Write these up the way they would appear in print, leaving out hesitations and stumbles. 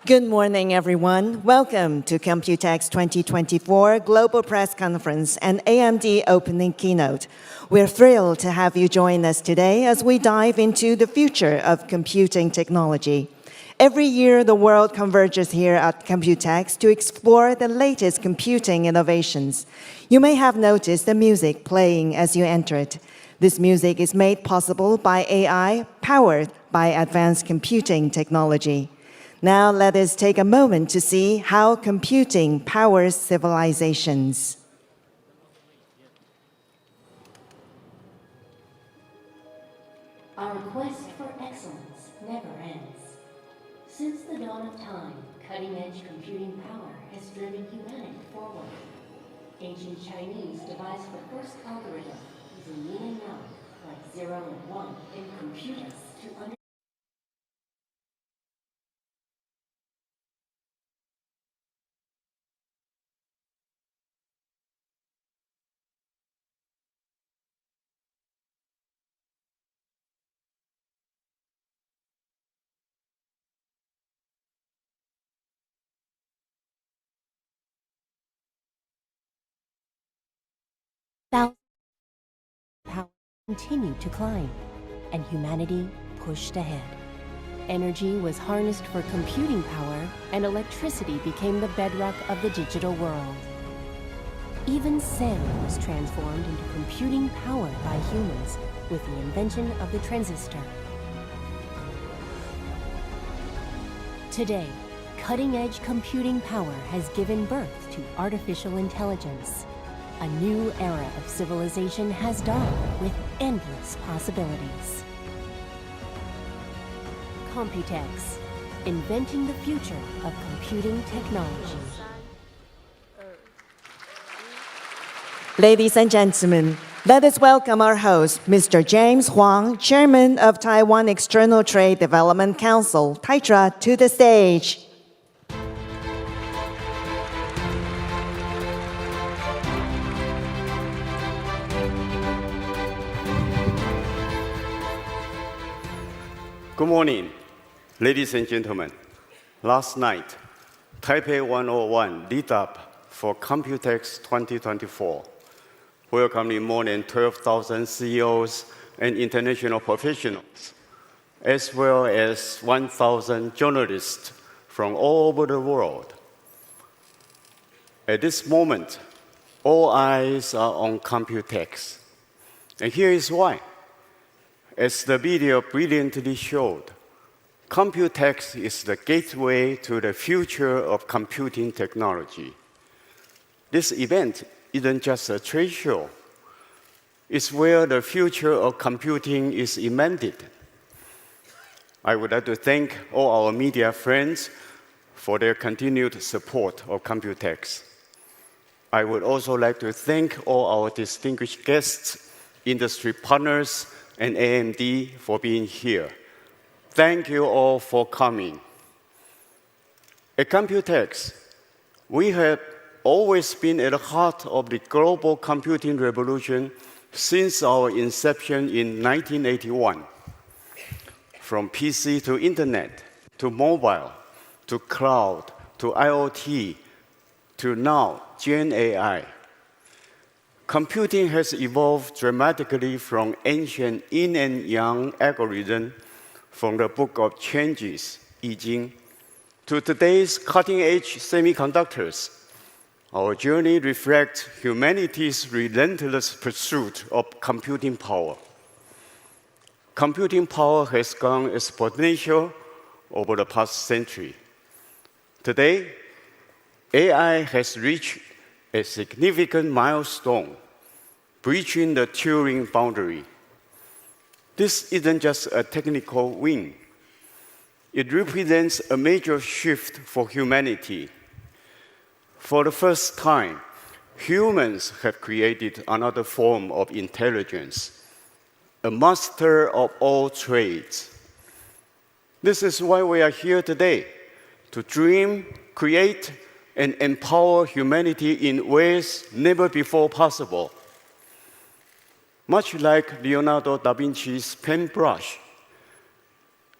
Good morning, everyone. Welcome to Computex 2024 Global Press Conference and AMD Opening Keynote. We're thrilled to have you join us today as we dive into the future of computing technology. Every year, the world converges here at Computex to explore the latest computing innovations. You may have noticed the music playing as you entered. This music is made possible by AI, powered by advanced computing technology. Now let us take a moment to see how computing powers civilizations. Our quest for excellence never ends. Since the dawn of time, cutting-edge computing power has driven humanity forward. Ancient Chinese devised the first algorithm using yin and yang, like 0 and 1, in Computex to understand. Power continued to climb, and humanity pushed ahead. Energy was harnessed for computing power, and electricity became the bedrock of the digital world. Even sand was transformed into computing power by humans with the invention of the transistor. Today, cutting-edge computing power has given birth to artificial intelligence. A new era of civilization has dawned with endless possibilities. Computex, inventing the future of computing technology. Ladies and gentlemen, let us welcome our host, Mr. James Huang, Chairman of Taiwan External Trade Development Council, TAITRA, to the stage. Good morning, ladies and gentlemen. Last night, Taipei 101 lit up for Computex 2024, welcoming more than 12,000 CEOs and international professionals, as well as 1,000 journalists from all over the world. At this moment, all eyes are on Computex, and here is why. As the video brilliantly showed, Computex is the gateway to the future of computing technology. This event isn't just a trade show. It's where the future of computing is invented. I would like to thank all our media friends for their continued support of Computex. I would also like to thank all our distinguished guests, industry partners, and AMD for being here. Thank you all for coming. At Computex, we have always been at the heart of the global computing revolution since our inception in 1981. From PC to internet, to mobile, to cloud, to IoT, to now Gen AI. Computing has evolved dramatically from ancient yin and yang algorithm from the Book of Changes, I Ching, to today's cutting-edge semiconductors. Our journey reflects humanity's relentless pursuit of computing power. Computing power has gone exponential over the past century. Today, AI has reached a significant milestone, breaching the Turing boundary. This isn't just a technical win. It represents a major shift for humanity. For the first time, humans have created another form of intelligence, a master of all trades. This is why we are here today, to dream, create, and empower humanity in ways never before possible. Much like Leonardo da Vinci's paintbrush,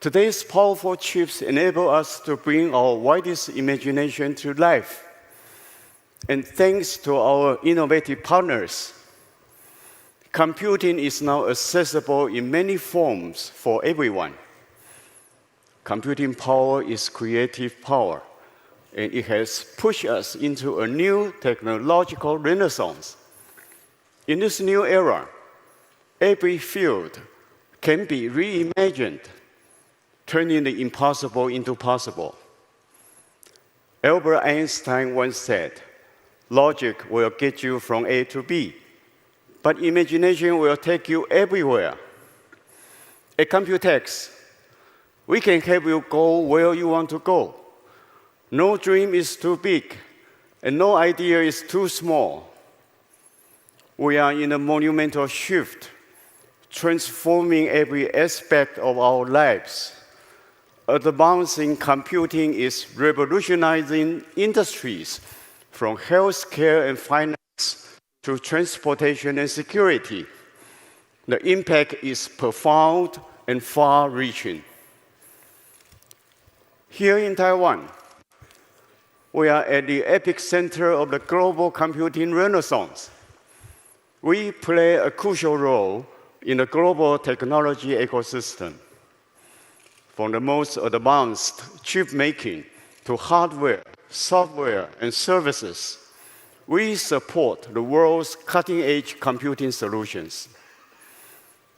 Today's powerful chips enable us to bring our widest imagination to life. And thanks to our innovative partners, computing is now accessible in many forms for everyone. Computing power is creative power, and it has pushed us into a new technological renaissance. In this new era, every field can be reimagined, turning the impossible into possible. Albert Einstein once said, "Logic will get you from A to B, but imagination will take you everywhere." At Computex, we can help you go where you want to go. No dream is too big, and no idea is too small. We are in a monumental shift, transforming every aspect of our lives. Advancing computing is revolutionizing industries, from healthcare and finance to transportation and security. The impact is profound and far-reaching. Here in Taiwan, we are at the epicenter of the global computing renaissance. We play a crucial role in the global technology ecosystem. From the most advanced chip making to hardware, software, and services, we support the world's cutting-edge computing solutions.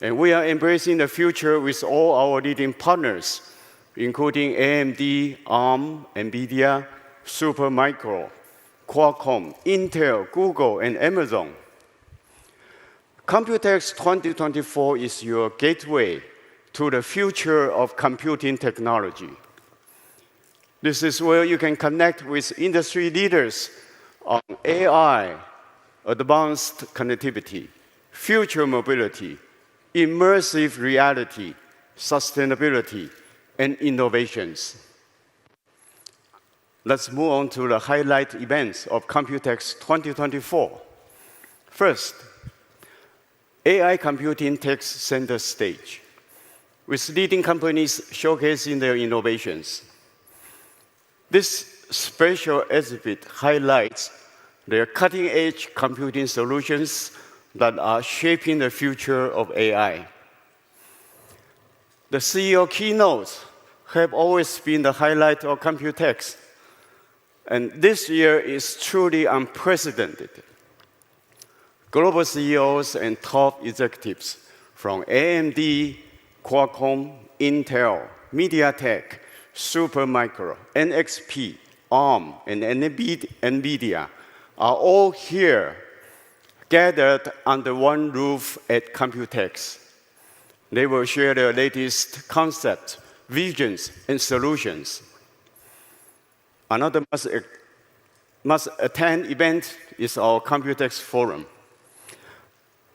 And we are embracing the future with all our leading partners, including AMD, ARM, NVIDIA, Supermicro, Qualcomm, Intel, Google, and Amazon. Computex 2024 is your gateway to the future of computing technology. This is where you can connect with industry leaders on AI, advanced connectivity, future mobility, immersive reality, sustainability, and innovations. Let's move on to the highlight events of Computex 2024. First, AI computing takes center stage, with leading companies showcasing their innovations. This special exhibit highlights their cutting-edge computing solutions that are shaping the future of AI. The CEO keynotes have always been the highlight of Computex, and this year is truly unprecedented. Global CEOs and top executives from AMD, Qualcomm, Intel, MediaTek, Supermicro, NXP, ARM, and NVIDIA are all here, gathered under one roof at Computex. They will share their latest concepts, visions, and solutions. Another must-attend event is our Computex Forum.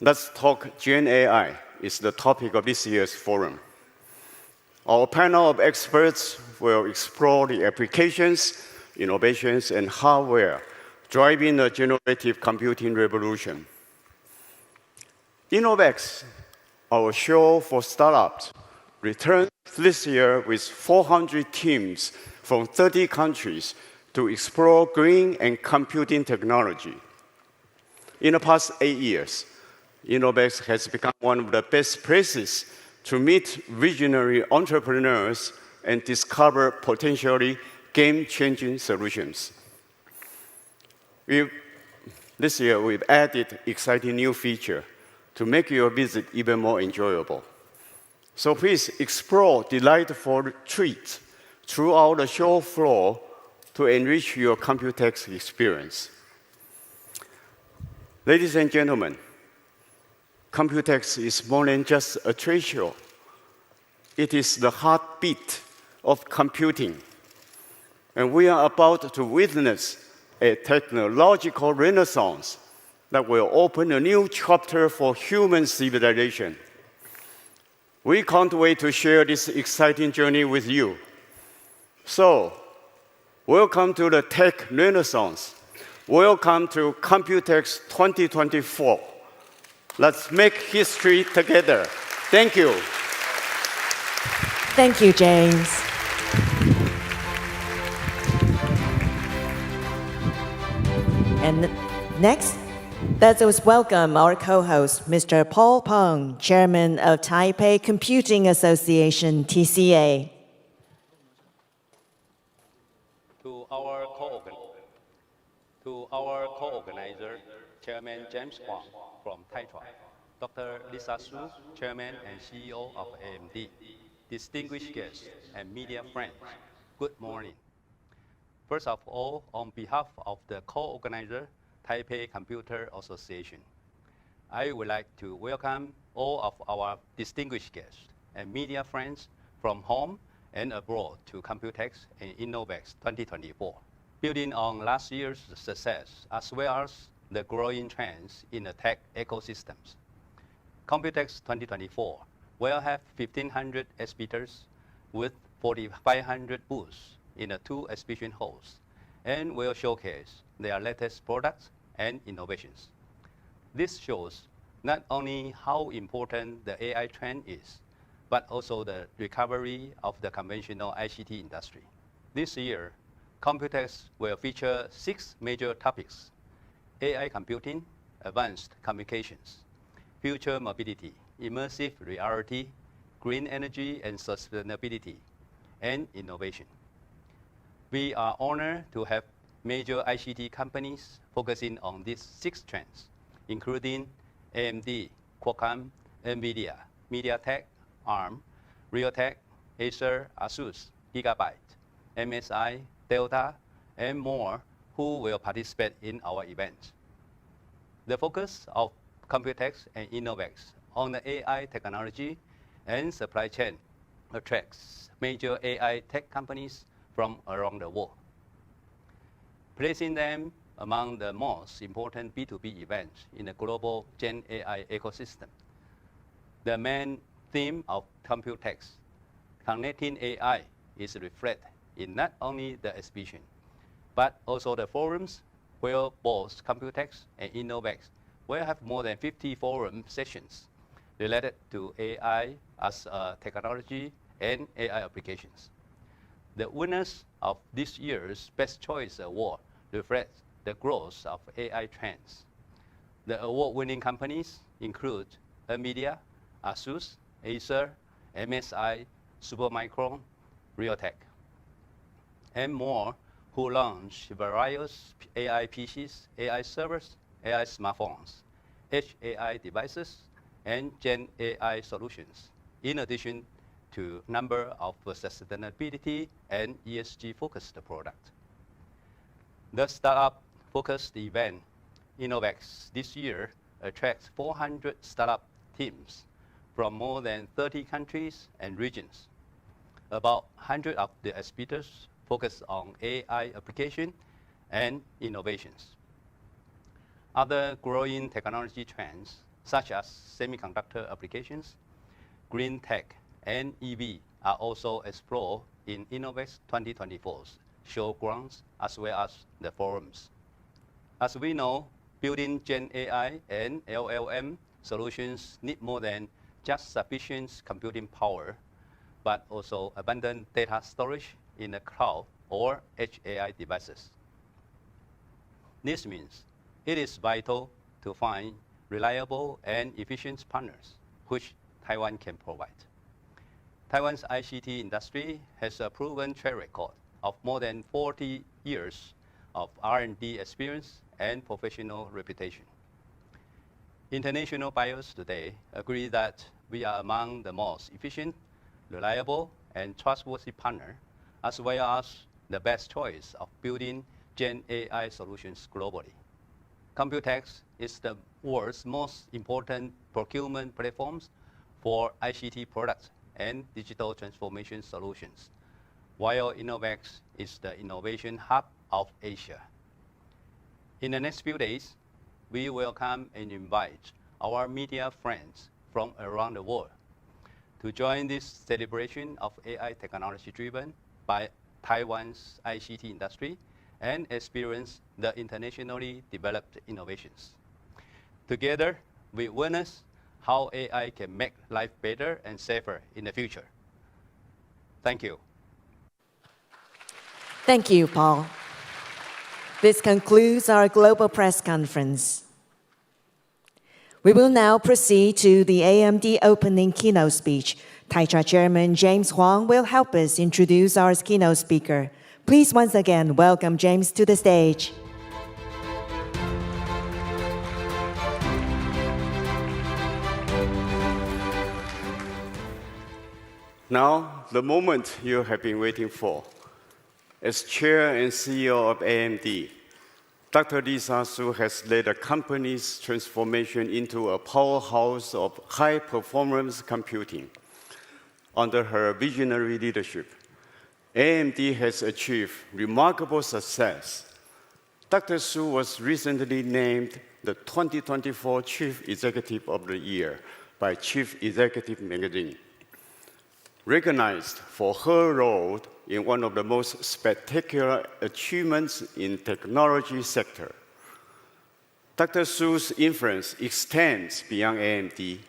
Let's Talk Gen AI is the topic of this year's forum. Our panel of experts will explore the applications, innovations, and hardware driving the generative computing revolution. Innovex, our show for startups, returns this year with 400 teams from 30 countries to explore green and computing technology. In the past 8 years, Innovex has become one of the best places to meet visionary entrepreneurs and discover potentially game-changing solutions. This year, we've added exciting new features to make your visit even more enjoyable. So please explore delightful treats throughout the show floor to enrich your Computex experience. Ladies and gentlemen, Computex is more than just a trade show. It is the heartbeat of computing. And we are about to witness a technological renaissance that will open a new chapter for human civilization. We can't wait to share this exciting journey with you. So, welcome to the tech renaissance. Welcome to Computex 2024. Let's make history together. Thank you. Thank you, James. And next, let us welcome our co-host, Mr. Paul Peng, Chairman of Taipei Computing Association, TCA. To our co-organizer, Chairman James Huang from Taiwan, Dr. Lisa Su, Chairman and CEO of AMD, distinguished guests and media friends, good morning. First of all, on behalf of the co-organizer, Taipei Computer Association, I would like to welcome all of our distinguished guests and media friends from home and abroad to Computex and Innovex 2024. Building on last year's success, as well as the growing trends in the tech ecosystems, Computex 2024 will have 1,500 exhibitors with 4,500 booths in the 2 exhibition halls, and will showcase their latest products and innovations. This shows not only how important the AI trend is, but also the recovery of the conventional ICT industry. This year, Computex will feature 6 major topics: AI computing, advanced communications, future mobility, immersive reality, green energy and sustainability, and innovation. We are honored to have major ICT companies focusing on these 6 trends, including AMD, Qualcomm, NVIDIA, MediaTek, ARM, Realtek, Acer, Asus, Gigabyte, MSI, Delta, and more, who will participate in our event. The focus of Computex and Innovex on the AI technology and supply chain attracts major AI tech companies from around the world, placing them among the most important B2B events in the global Gen AI ecosystem. The main theme of Computex, connecting AI, is reflected in not only the exhibition, but also the forums where both Computex and Innovex will have more than 50 forum sessions related to AI as a technology and AI applications. The winners of this year's Best Choice Award reflect the growth of AI trends. The award-winning companies include NVIDIA, Asus, Acer, MSI, Supermicro, Realtek, and more, who launch various AI PCs, AI servers, AI smartphones, edge AI devices, and Gen AI solutions, in addition to a number of sustainability and ESG-focused products. The startup-focused event, Innovex, this year attracts 400 startup teams from more than 30 countries and regions. About 100 of the exhibitors focus on AI application and innovations. Other growing technology trends, such as semiconductor applications, green tech, and EV, are also explored in Innovex 2024's showgrounds as well as the forums. As we know, building Gen AI and LLM solutions need more than just sufficient computing power, but also abundant data storage in the cloud or edge AI devices. This means it is vital to find reliable and efficient partners, which Taiwan can provide. Taiwan's ICT industry has a proven track record of more than 40 years of R&D experience and professional reputation. International buyers today agree that we are among the most efficient, reliable, and trustworthy partner, as well as the best choice of building Gen AI solutions globally. Computex is the world's most important procurement platforms for ICT products and digital transformation solutions, while Innovex is the innovation hub of Asia. In the next few days, we welcome and invite our media friends from around the world to join this celebration of AI technology driven by Taiwan's ICT industry and experience the internationally developed innovations. Together, we witness how AI can make life better and safer in the future. Thank you. Thank you, Paul. This concludes our global press conference. We will now proceed to the AMD opening keynote speech. Taicha Chairman James Huang will help us introduce our keynote speaker. Please once again welcome James to the stage. Now, the moment you have been waiting for. As Chair and CEO of AMD, Dr. Lisa Su has led the company's transformation into a powerhouse of high-performance computing. Under her visionary leadership, AMD has achieved remarkable success. Dr. Su was recently named the 2024 Chief Executive of the Year by Chief Executive Magazine. Recognized for her role in one of the most spectacular achievements in technology sector, Dr. Su's influence extends beyond AMD.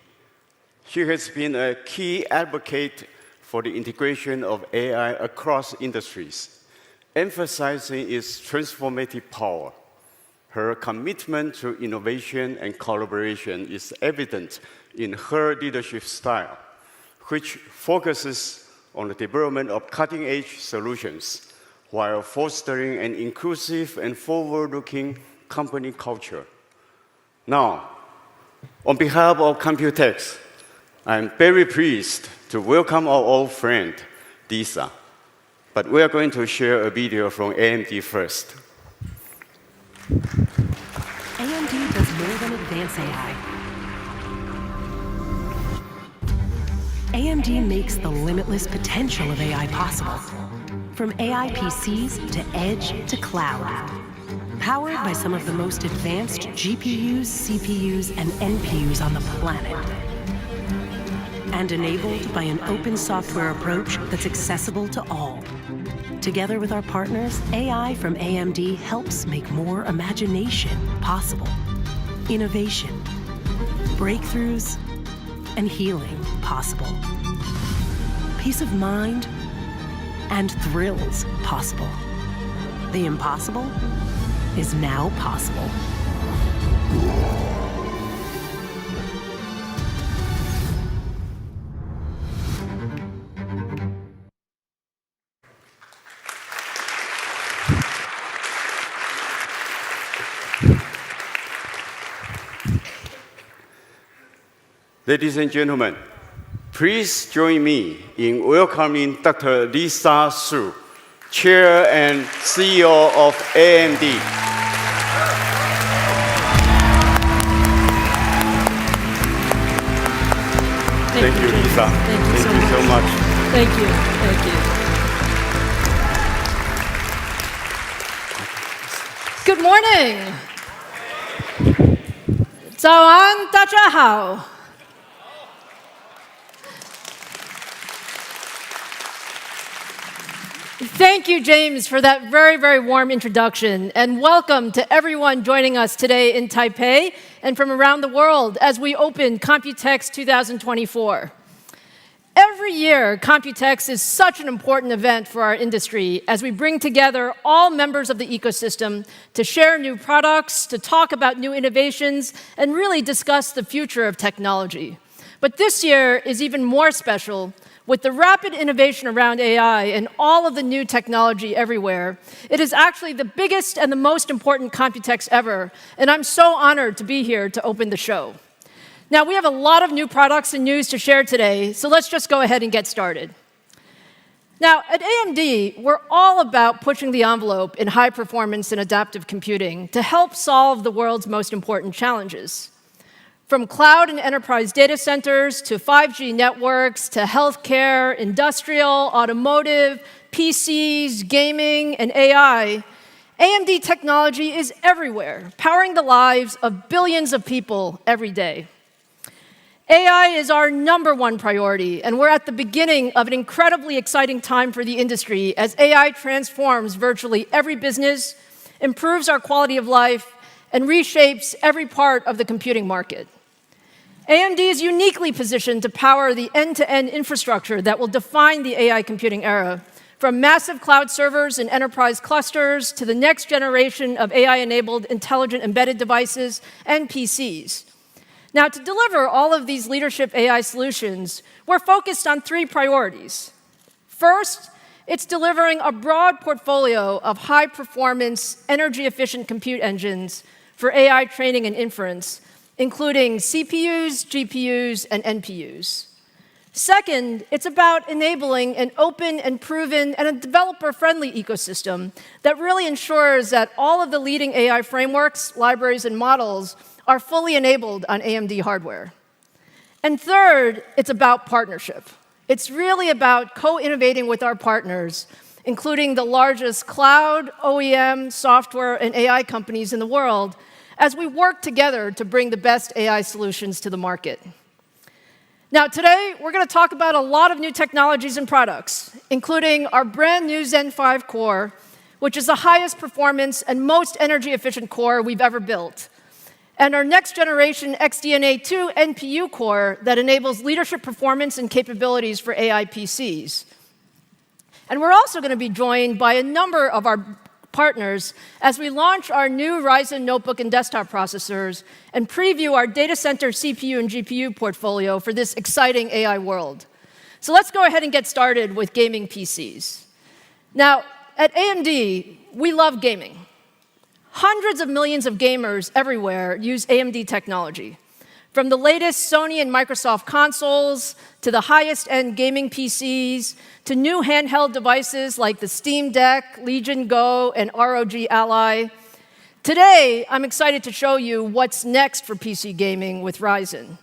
She has been a key advocate for the integration of AI across industries, emphasizing its transformative power. Her commitment to innovation and collaboration is evident in her leadership style, which focuses on the development of cutting-edge solutions while fostering an inclusive and forward-looking company culture. Now, on behalf of Computex, I'm very pleased to welcome our old friend, Lisa. But we are going to share a video from AMD first. AMD does more than advance AI. AMD makes the limitless potential of AI possible. From AI PCs to edge to cloud. Powered by some of the most advanced GPUs, CPUs, and NPUs on the planet. And enabled by an open software approach that's accessible to all. Together with our partners, AI from AMD helps make more imagination possible. Innovation, breakthroughs, and healing possible. Peace of mind and thrills possible. The impossible is now possible. Ladies and gentlemen, please join me in welcoming Dr. Lisa Su, Chair and CEO of AMD. Thank you, Lisa. Thank you so much. Thank you. Thank you. Good morning. 早安，大家好。Thank you, James, for that very, very warm introduction, and welcome to everyone joining us today in Taipei and from around the world as we open Computex 2024. Every year, Computex is such an important event for our industry as we bring together all members of the ecosystem to share new products, to talk about new innovations, and really discuss the future of technology. But this year is even more special. With the rapid innovation around AI and all of the new technology everywhere, it is actually the biggest and the most important Computex ever, and I'm so honored to be here to open the show. Now, we have a lot of new products and news to share today, so let's just go ahead and get started. Now, at AMD, we're all about pushing the envelope in high performance and adaptive computing to help solve the world's most important challenges. From cloud and enterprise data centers to 5G networks to healthcare, industrial, automotive, PCs, gaming, and AI, AMD technology is everywhere, powering the lives of billions of people every day. AI is our #1 priority, and we're at the beginning of an incredibly exciting time for the industry as AI transforms virtually every business, improves our quality of life, and reshapes every part of the computing market. AMD is uniquely positioned to power the end-to-end infrastructure that will define the AI computing era, from massive cloud servers and enterprise clusters to the next generation of AI-enabled intelligent embedded devices and PCs. Now, to deliver all of these leadership AI solutions, we're focused on 3 priorities. First, it's delivering a broad portfolio of high-performance, energy-efficient compute engines for AI training and inference, including CPUs, GPUs, and NPUs. Second, it's about enabling an open and proven and a developer-friendly ecosystem that really ensures that all of the leading AI frameworks, libraries, and models are fully enabled on AMD hardware. And third, it's about partnership. It's really about co-innovating with our partners, including the largest cloud, OEM, software, and AI companies in the world, as we work together to bring the best AI solutions to the market. Now, today, we're going to talk about a lot of new technologies and products, including our brand new Zen 5 core, which is the highest performance and most energy-efficient core we've ever built, and our next-generation XDNA 2 NPU core that enables leadership performance and capabilities for AI PCs. And we're also going to be joined by a number of our partners as we launch our new Ryzen notebook and desktop processors and preview our data center CPU and GPU portfolio for this exciting AI world. So let's go ahead and get started with gaming PCs. Now, at AMD, we love gaming. Hundreds of millions of gamers everywhere use AMD technology, from the latest Sony and Microsoft consoles to the highest-end gaming PCs to new handheld devices like the Steam Deck, Legion Go, and ROG Ally. Today, I'm excited to show you what's next for PC gaming with Ryzen.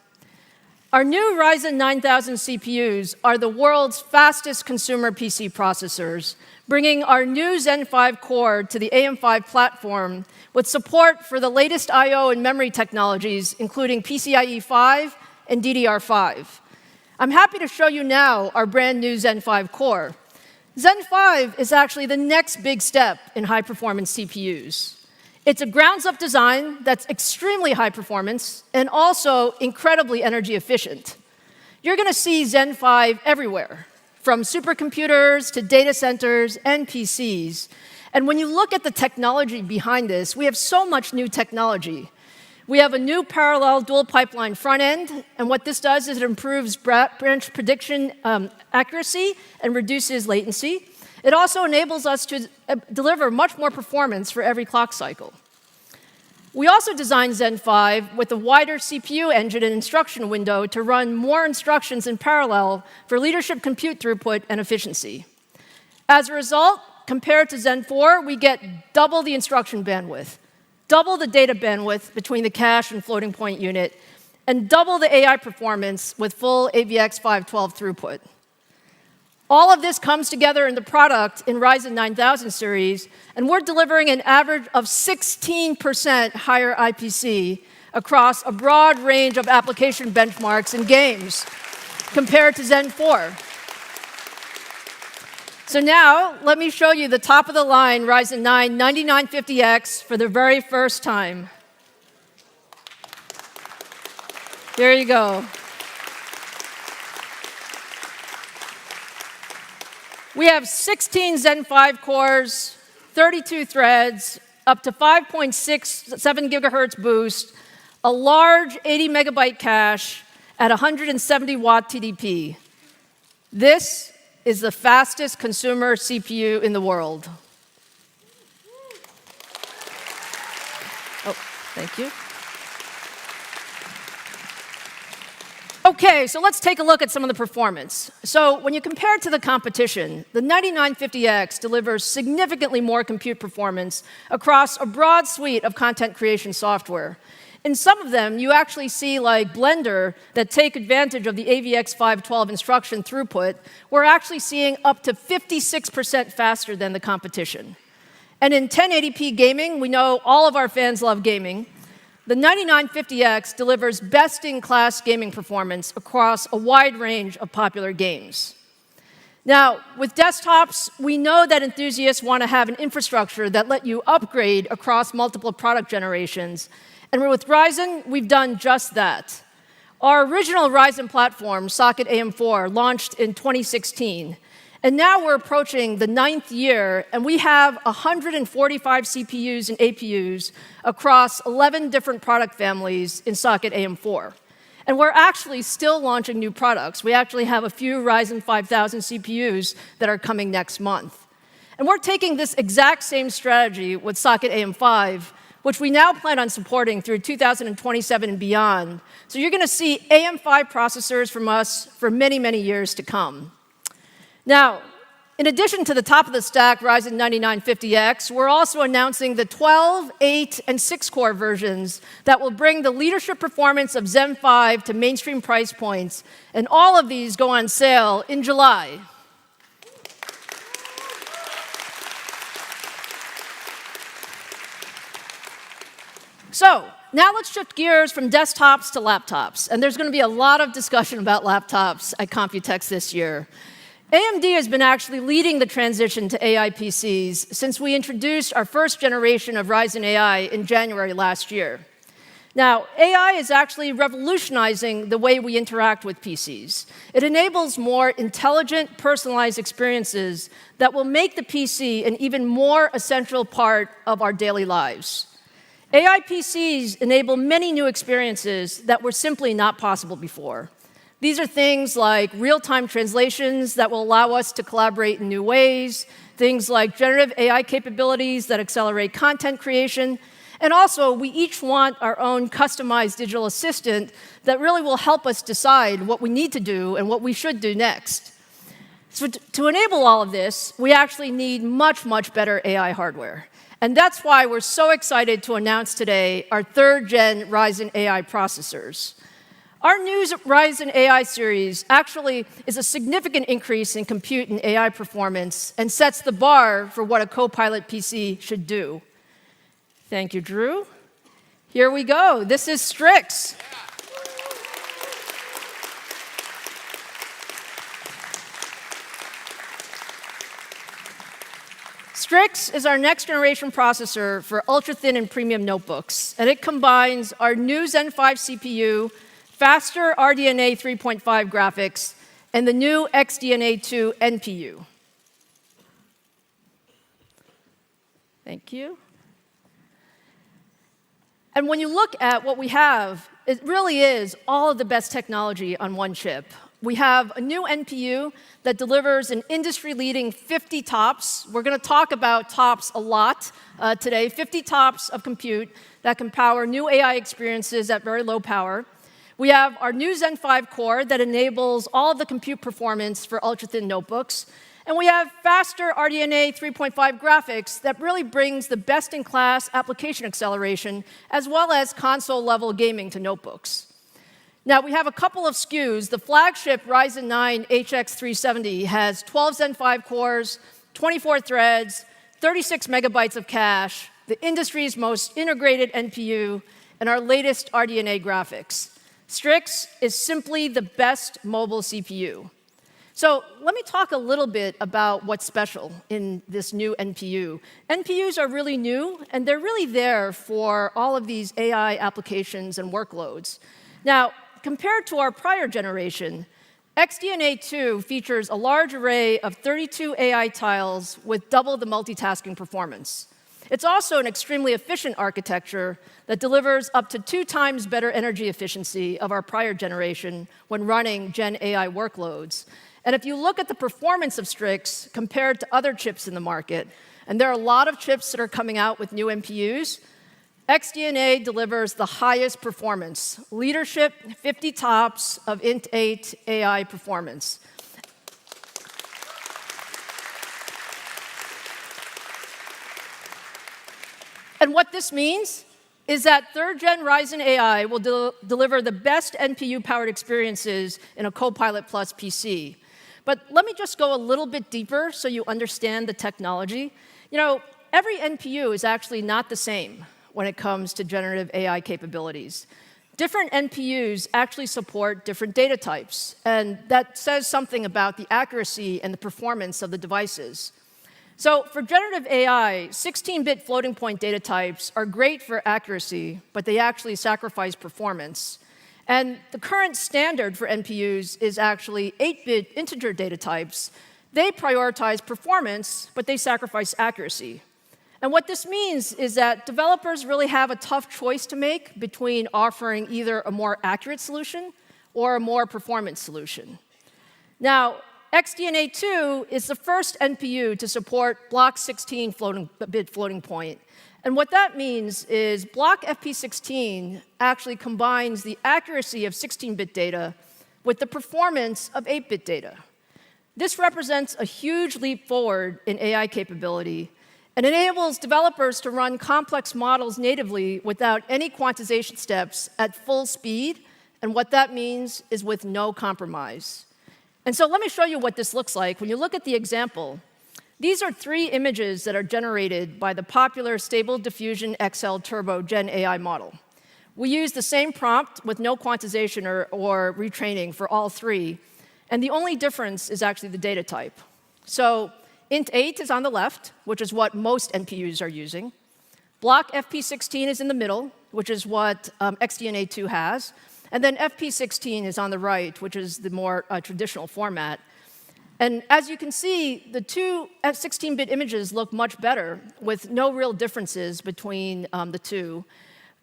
Our new Ryzen 9000 CPUs are the world's fastest consumer PC processors, bringing our new Zen 5 core to the AM5 platform with support for the latest I/O and memory technologies, including PCIe 5 and DDR5. I'm happy to show you now our brand new Zen 5 core. Zen 5 is actually the next big step in high-performance CPUs. It's a grounds-up design that's extremely high performance and also incredibly energy efficient. You're going to see Zen 5 everywhere, from supercomputers to data centers and PCs. And when you look at the technology behind this, we have so much new technology. We have a new parallel dual pipeline front end, and what this does is it improves branch prediction accuracy and reduces latency. It also enables us to deliver much more performance for every clock cycle. We also designed Zen 5 with a wider CPU engine and instruction window to run more instructions in parallel for leadership compute throughput and efficiency. As a result, compared to Zen 4, we get double the instruction bandwidth, double the data bandwidth between the cache and floating point unit, and double the AI performance with full AVX 512 throughput. All of this comes together in the product in Ryzen 9000 series, and we're delivering an average of 16% higher IPC across a broad range of application benchmarks and games compared to Zen 4. So now, let me show you the top-of-the-line Ryzen 9 9950X for the very first time. There you go. We have 16 Zen 5 cores, 32 threads, up to 5.67 gigahertz boost, a large 80 megabyte cache at 170 watt TDP. This is the fastest consumer CPU in the world. Oh, thank you. Okay, so let's take a look at some of the performance. So when you compare it to the competition, the 9950X delivers significantly more compute performance across a broad suite of content creation software. In some of them, you actually see like Blender that take advantage of the AVX 512 instruction throughput. We're actually seeing up to 56% faster than the competition. And in 1080p gaming, we know all of our fans love gaming. The 9950X delivers best-in-class gaming performance across a wide range of popular games. Now, with desktops, we know that enthusiasts want to have an infrastructure that let you upgrade across multiple product generations. And with Ryzen, we've done just that. Our original Ryzen platform, Socket AM4, launched in 2016. And now we're approaching the 9th year, and we have 145 CPUs and APUs across 11 different product families in Socket AM4. And we're actually still launching new products. We actually have a few Ryzen 5000 CPUs that are coming next month. And we're taking this exact same strategy with Socket AM5, which we now plan on supporting through 2027 and beyond. So you're going to see AM5 processors from us for many, many years to come. Now, in addition to the top-of-the-stack Ryzen 9950X, we're also announcing the 12, 8, and 6-core versions that will bring the leadership performance of Zen 5 to mainstream price points, and all of these go on sale in July. So, now let's shift gears from desktops to laptops, and there's going to be a lot of discussion about laptops at Computex this year. AMD has been actually leading the transition to AI PCs since we introduced our first generation of Ryzen AI in January last year. Now, AI is actually revolutionizing the way we interact with PCs. It enables more intelligent, personalized experiences that will make the PC an even more essential part of our daily lives. AI PCs enable many new experiences that were simply not possible before. These are things like real-time translations that will allow us to collaborate in new ways, things like generative AI capabilities that accelerate content creation, and also we each want our own customized digital assistant that really will help us decide what we need to do and what we should do next. So to enable all of this, we actually need much, much better AI hardware. And that's why we're so excited to announce today our 3rd-gen Ryzen AI processors. Our new Ryzen AI series actually is a significant increase in compute and AI performance and sets the bar for what a Copilot PC should do. Thank you, Drew. Here we go. This is Strix. Strix is our next-generation processor for ultra-thin and premium notebooks, and it combines our new Zen 5 CPU, faster RDNA 3.5 graphics, and the new XDNA 2 NPU. Thank you. And when you look at what we have, it really is all of the best technology on one chip. We have a new NPU that delivers an industry-leading 50 TOPS. We're going to talk about TOPS a lot today, 50 TOPS of compute that can power new AI experiences at very low power. We have our new Zen 5 core that enables all of the compute performance for ultra-thin notebooks. And we have faster RDNA 3.5 graphics that really brings the best-in-class application acceleration as well as console-level gaming to notebooks. Now, we have a couple of SKUs. The flagship Ryzen 9 HX370 has 12 Zen 5 cores, 24 threads, 36 megabytes of cache, the industry's most integrated NPU, and our latest RDNA graphics. Strix is simply the best mobile CPU. So let me talk a little bit about what's special in this new NPU. NPUs are really new, and they're really there for all of these AI applications and workloads. Now, compared to our prior generation, XDNA 2 features a large array of 32 AI tiles with double the multitasking performance. It's also an extremely efficient architecture that delivers up to 2 times better energy efficiency of our prior generation when running Gen AI workloads. And if you look at the performance of Strix compared to other chips in the market, and there are a lot of chips that are coming out with new NPUs, XDNA delivers the highest performance, leadership 50 TOPS of Int 8 AI performance. And what this means is that 3rd-gen Ryzen AI will deliver the best NPU-powered experiences in a Copilot Plus PC. But let me just go a little bit deeper so you understand the technology. You know, every NPU is actually not the same when it comes to generative AI capabilities. Different NPUs actually support different data types, and that says something about the accuracy and the performance of the devices. So for generative AI, 16-bit floating-point data types are great for accuracy, but they actually sacrifice performance. And the current standard for NPUs is actually 8-bit integer data types. They prioritize performance, but they sacrifice accuracy. And what this means is that developers really have a tough choice to make between offering either a more accurate solution or a more performant solution. Now, XDNA2 is the first NPU to support block 16 bit floating point. And what that means is block FP16 actually combines the accuracy of 16-bit data with the performance of 8-bit data. This represents a huge leap forward in AI capability and enables developers to run complex models natively without any quantization steps at full speed. And what that means is with no compromise. And so let me show you what this looks like. When you look at the example, these are 3 images that are generated by the popular Stable Diffusion XL Turbo Gen AI model. We use the same prompt with no quantization or retraining for all 3. And the only difference is actually the data type. So int8 is on the left, which is what most NPUs are using. Block FP16 is in the middle, which is what XDNA2 has. And then FP16 is on the right, which is the more traditional format. And as you can see, the two 16-bit images look much better with no real differences between the two.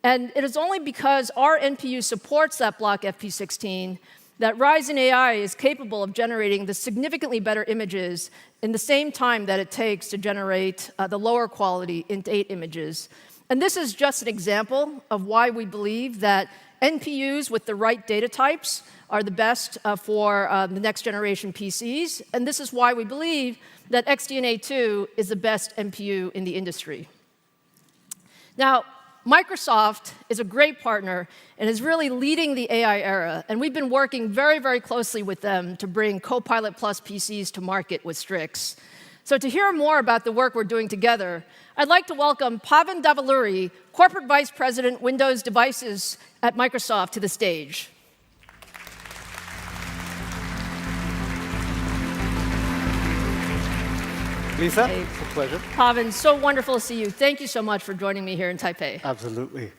And it is only because our NPU supports that block FP16 that Ryzen AI is capable of generating the significantly better images in the same time that it takes to generate the lower quality int8 images. And this is just an example of why we believe that NPUs with the right data types are the best for the next generation PCs. And this is why we believe that XDNA2 is the best NPU in the industry. Now, Microsoft is a great partner and is really leading the AI era. And we've been working very, very closely with them to bring Copilot+ PCs to market with Strix. So to hear more about the work we're doing together, I'd like to welcome Pavan Davaluri, Corporate Vice President, Windows Devices at Microsoft, to the stage. Lisa, Hey. it's a pleasure. Pavan, so wonderful to see you. Thank you so much for joining me here in Taipei. Absolutely.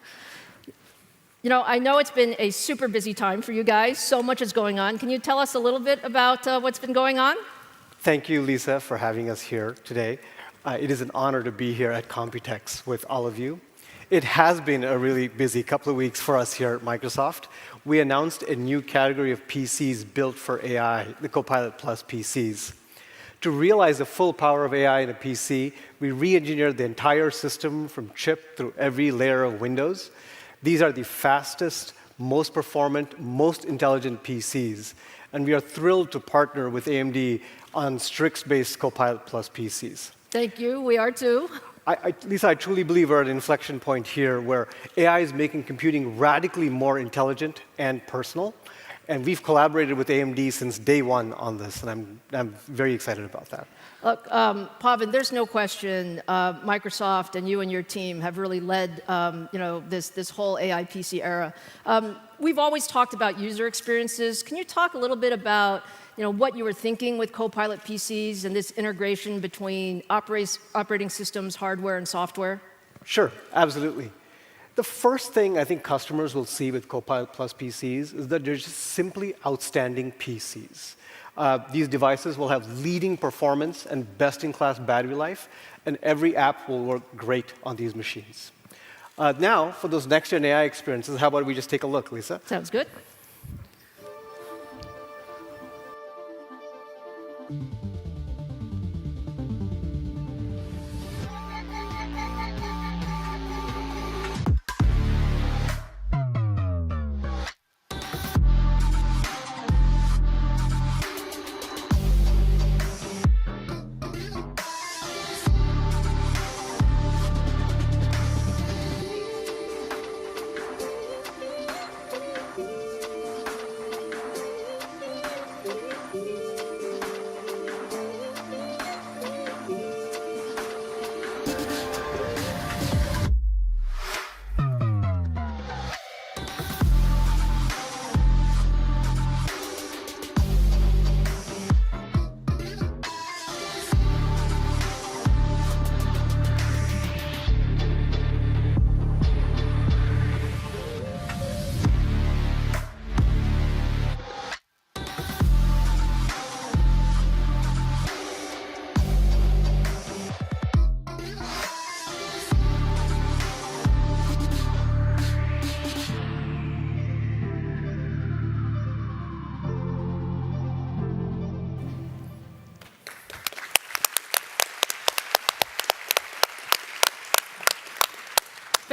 You know, I know it's been a super busy time for you guys. So much is going on. Can you tell us a little bit about what's been going on? Thank you, Lisa, for having us here today. It is an honor to be here at Computex with all of you. It has been a really busy couple of weeks for us here at Microsoft. We announced a new category of PCs built for AI, the Copilot+ PCs. To realize the full power of AI in a PC, we re-engineered the entire system from chip through every layer of Windows. These are the fastest, most performant, most intelligent PCs. And we are thrilled to partner with AMD on Strix-based Copilot+ PCs. Thank you. We are too. Lisa, I truly believe we're at an inflection point here where AI is making computing radically more intelligent and personal. And we've collaborated with AMD since day one on this, and I'm very excited about that. Look, Pavan, there's no question Microsoft and you and your team have really led this whole AI PC era. We've always talked about user experiences. Can you talk a little bit about what you were thinking with Copilot PCs and this integration between operating systems, hardware, and software? Sure, absolutely. The first thing I think customers will see with Copilot+ PCs is that they're just simply outstanding PCs. These devices will have leading performance and best-in-class battery life, and every app will work great on these machines. Now, for those next-gen AI experiences, how about we just take a look, Lisa? Sounds good.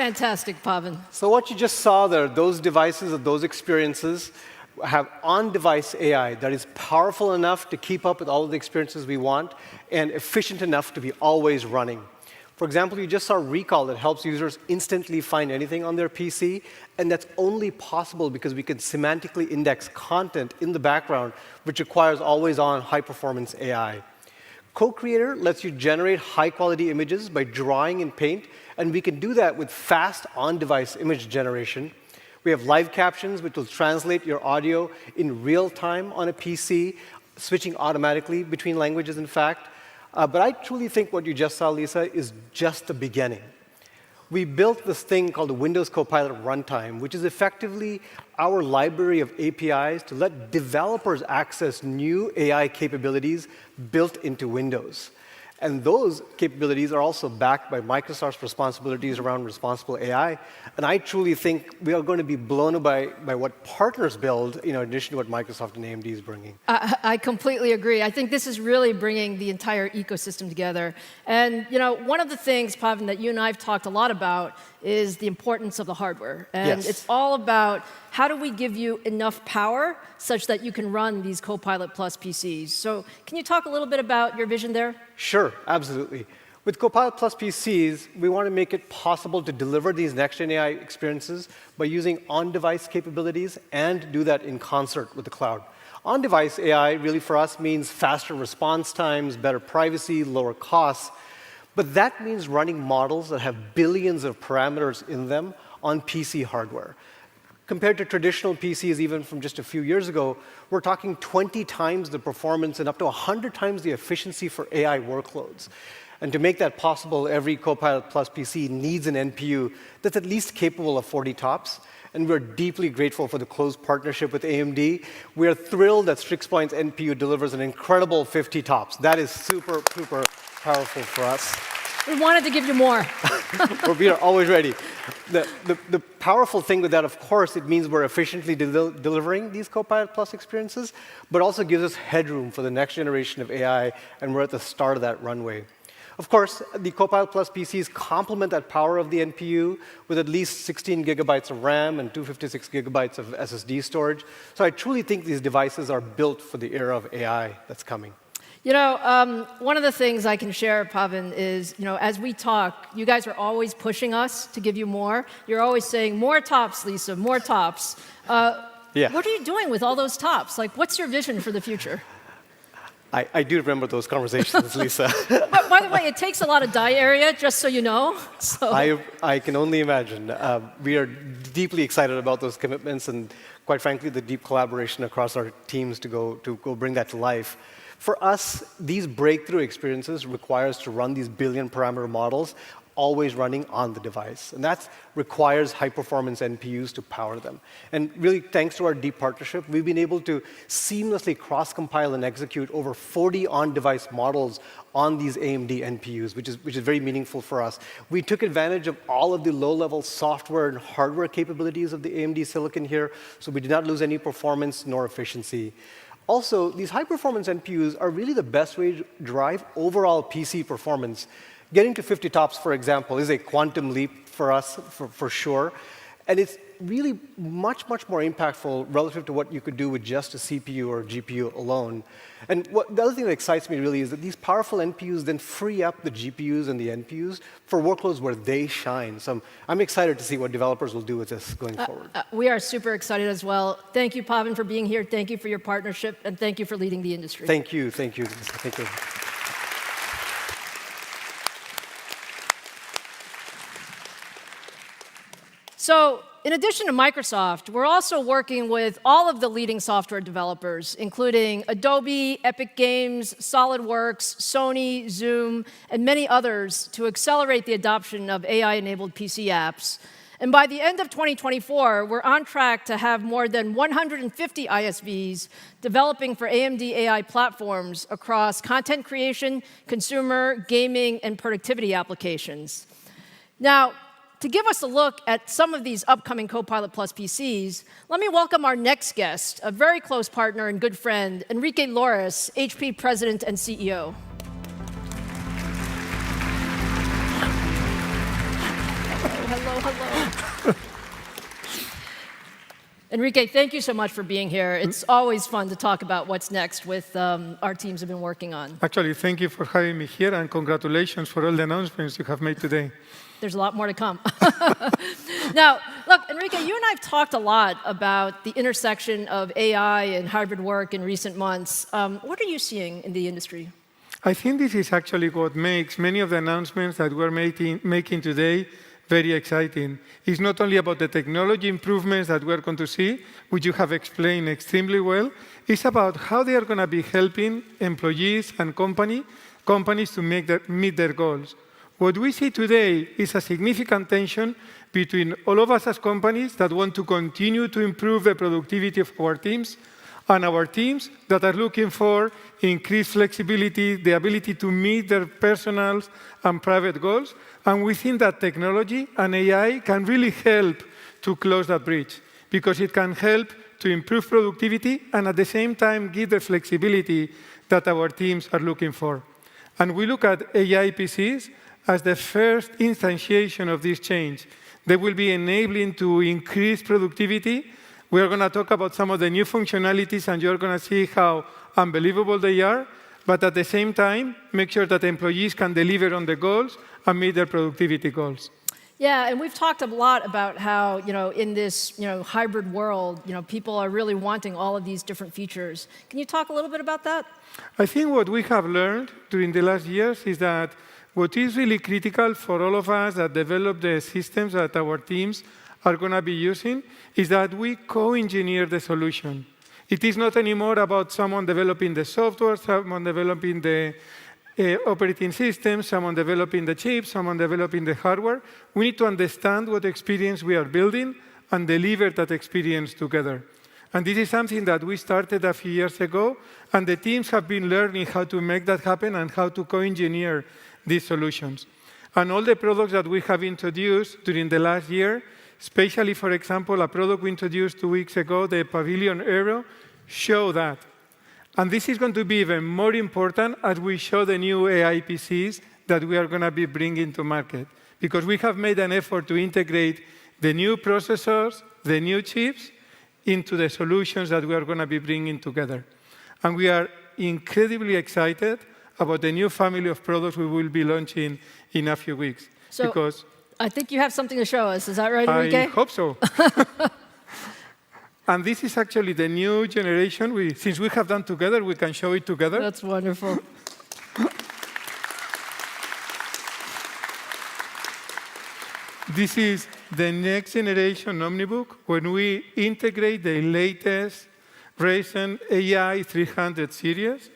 Fantastic, Pavan. So what you just saw there, those devices or those experiences have on-device AI that is powerful enough to keep up with all of the experiences we want and efficient enough to be always running. For example, you just saw Recall that helps users instantly find anything on their PC, and that's only possible because we can semantically index content in the background, which requires always-on high-performance AI. Co-Creator lets you generate high-quality images by drawing in Paint, and we can do that with fast on-device image generation. We have live captions, which will translate your audio in real time on a PC, switching automatically between languages, in fact. But I truly think what you just saw, Lisa, is just the beginning. We built this thing called the Windows Copilot Runtime, which is effectively our library of APIs to let developers access new AI capabilities built into Windows. And those capabilities are also backed by Microsoft's responsibilities around responsible AI. And I truly think we are going to be blown away by what partners build, in addition to what Microsoft and AMD is bringing. I completely agree. I think this is really bringing the entire ecosystem together. And one of the things, Pavan, that you and I have talked a lot about is the importance of the hardware. And it's all about how do we give you enough power such that you can run these Copilot Plus PCs. So can you talk a little bit about your vision there? Sure, absolutely. With Copilot Plus PCs, we want to make it possible to deliver these next-gen AI experiences by using on-device capabilities and do that in concert with the cloud. On-device AI really for us means faster response times, better privacy, lower costs. But that means running models that have billions of parameters in them on PC hardware. Compared to traditional PCs, even from just a few years ago, we're talking 20 times the performance and up to 100 times the efficiency for AI workloads. And to make that possible, every Copilot Plus PC needs an NPU that's at least capable of 40 TOPS. And we're deeply grateful for the close partnership with AMD. We are thrilled that StrixPoint's NPU delivers an incredible 50 TOPS. That is super, super powerful for us. We wanted to give you more. We are always ready. The powerful thing with that, of course, it means we're efficiently delivering these Copilot Plus experiences, but also gives us headroom for the next generation of AI, and we're at the start of that runway. Of course, the Copilot Plus PCs complement that power of the NPU with at least 16 gigabytes of RAM and 256 gigabytes of SSD storage. So I truly think these devices are built for the era of AI that's coming. One of the things I can share, Pavan, is, as we talk, you guys are always pushing us to give you more. You're always saying, more TOPS, Lisa, more TOPS. What are you doing with all those TOPS? Like, what's your vision for the future? I do remember those conversations, Lisa. But by the way, it takes a lot of die area, just so you know. So. I can only imagine. We are deeply excited about those commitments and, quite frankly, the deep collaboration across our teams to go bring that to life. For us, these breakthrough experiences require us to run these billion parameter models always running on the device. And that requires high-performance NPUs to power them. And really, thanks to our deep partnership, we've been able to seamlessly cross-compile and execute over 40 on-device models on these AMD NPUs, which is very meaningful for us. We took advantage of all of the low-level software and hardware capabilities of the AMD silicon here, so we did not lose any performance nor efficiency. Also, these high-performance NPUs are really the best way to drive overall PC performance. Getting to 50 TOPS, for example, is a quantum leap for us, for sure. And it's really much, much more impactful relative to what you could do with just a CPU or GPU alone. And the other thing that excites me really is that these powerful NPUs then free up the GPUs and the NPUs for workloads where they shine. So I'm excited to see what developers will do with this going forward. We are super excited as well. Thank you, Pavan, for being here. Thank you for your partnership. And thank you for leading the industry. Thank you. Thank you. Thank you. So, in addition to Microsoft, we're also working with all of the leading software developers, including Adobe, Epic Games, SolidWorks, Sony, Zoom, and many others to accelerate the adoption of AI-enabled PC apps. And by the end of 2024, we're on track to have more than 150 ISVs developing for AMD AI platforms across content creation, consumer, gaming, and productivity applications. Now, to give us a look at some of these upcoming Copilot Plus PCs, let me welcome our next guest, a very close partner and good friend, Enrique Lores, HP President and CEO. hello. Enrique, thank you so much for being here. It's always fun to talk about what's next with our teams have been working on. Actually, thank you for having me here, and congratulations for all the announcements you have made today. There's a lot more to come. Now, look, Enrique, you and I have talked a lot about the intersection of AI and hybrid work in recent months. What are you seeing in the industry? I think this is actually what makes many of the announcements that we're making today very exciting. It's not only about the technology improvements that we're going to see, which you have explained extremely well. It's about how they are going to be helping employees and companies to meet their goals. What we see today is a significant tension between all of us as companies that want to continue to improve the productivity of our teams and our teams that are looking for increased flexibility, the ability to meet their personal and private goals. And we think that technology and AI can really help to close that bridge because it can help to improve productivity and at the same time give the flexibility that our teams are looking for. And we look at AI PCs as the first instantiation of this change. They will be enabling to increase productivity. We are going to talk about some of the new functionalities, and you're going to see how unbelievable they are, but at the same time, make sure that employees can deliver on the goals and meet their productivity goals. Yeah, and we've talked a lot about how, in this, hybrid world, people are really wanting all of these different features. Can you talk a little bit about that? I think what we have learned during the last years is that what is really critical for all of us that develop the systems that our teams are going to be using is that we co-engineer the solution. It is not anymore about someone developing the software, someone developing the operating system, someone developing the chips, someone developing the hardware. We need to understand what experience we are building and deliver that experience together. And this is something that we started a few years ago, and the teams have been learning how to make that happen and how to co-engineer these solutions. And all the products that we have introduced during the last year, especially, for example, a product we introduced 2 weeks ago, the Pavilion Aero, show that. And this is going to be even more important as we show the new AI PCs that we are going to be bringing to market, because we have made an effort to integrate the new processors, the new chips, into the solutions that we are going to be bringing together. And we are incredibly excited about the new family of products we will be launching in a few weeks. So because I think you have something to show us. Is that right, Enrique? I hope so. And this is actually the new generation. Since we have done together, we can show it together. That's wonderful. This is the next generation Omnibook when we integrate the latest Ryzen AI 300 series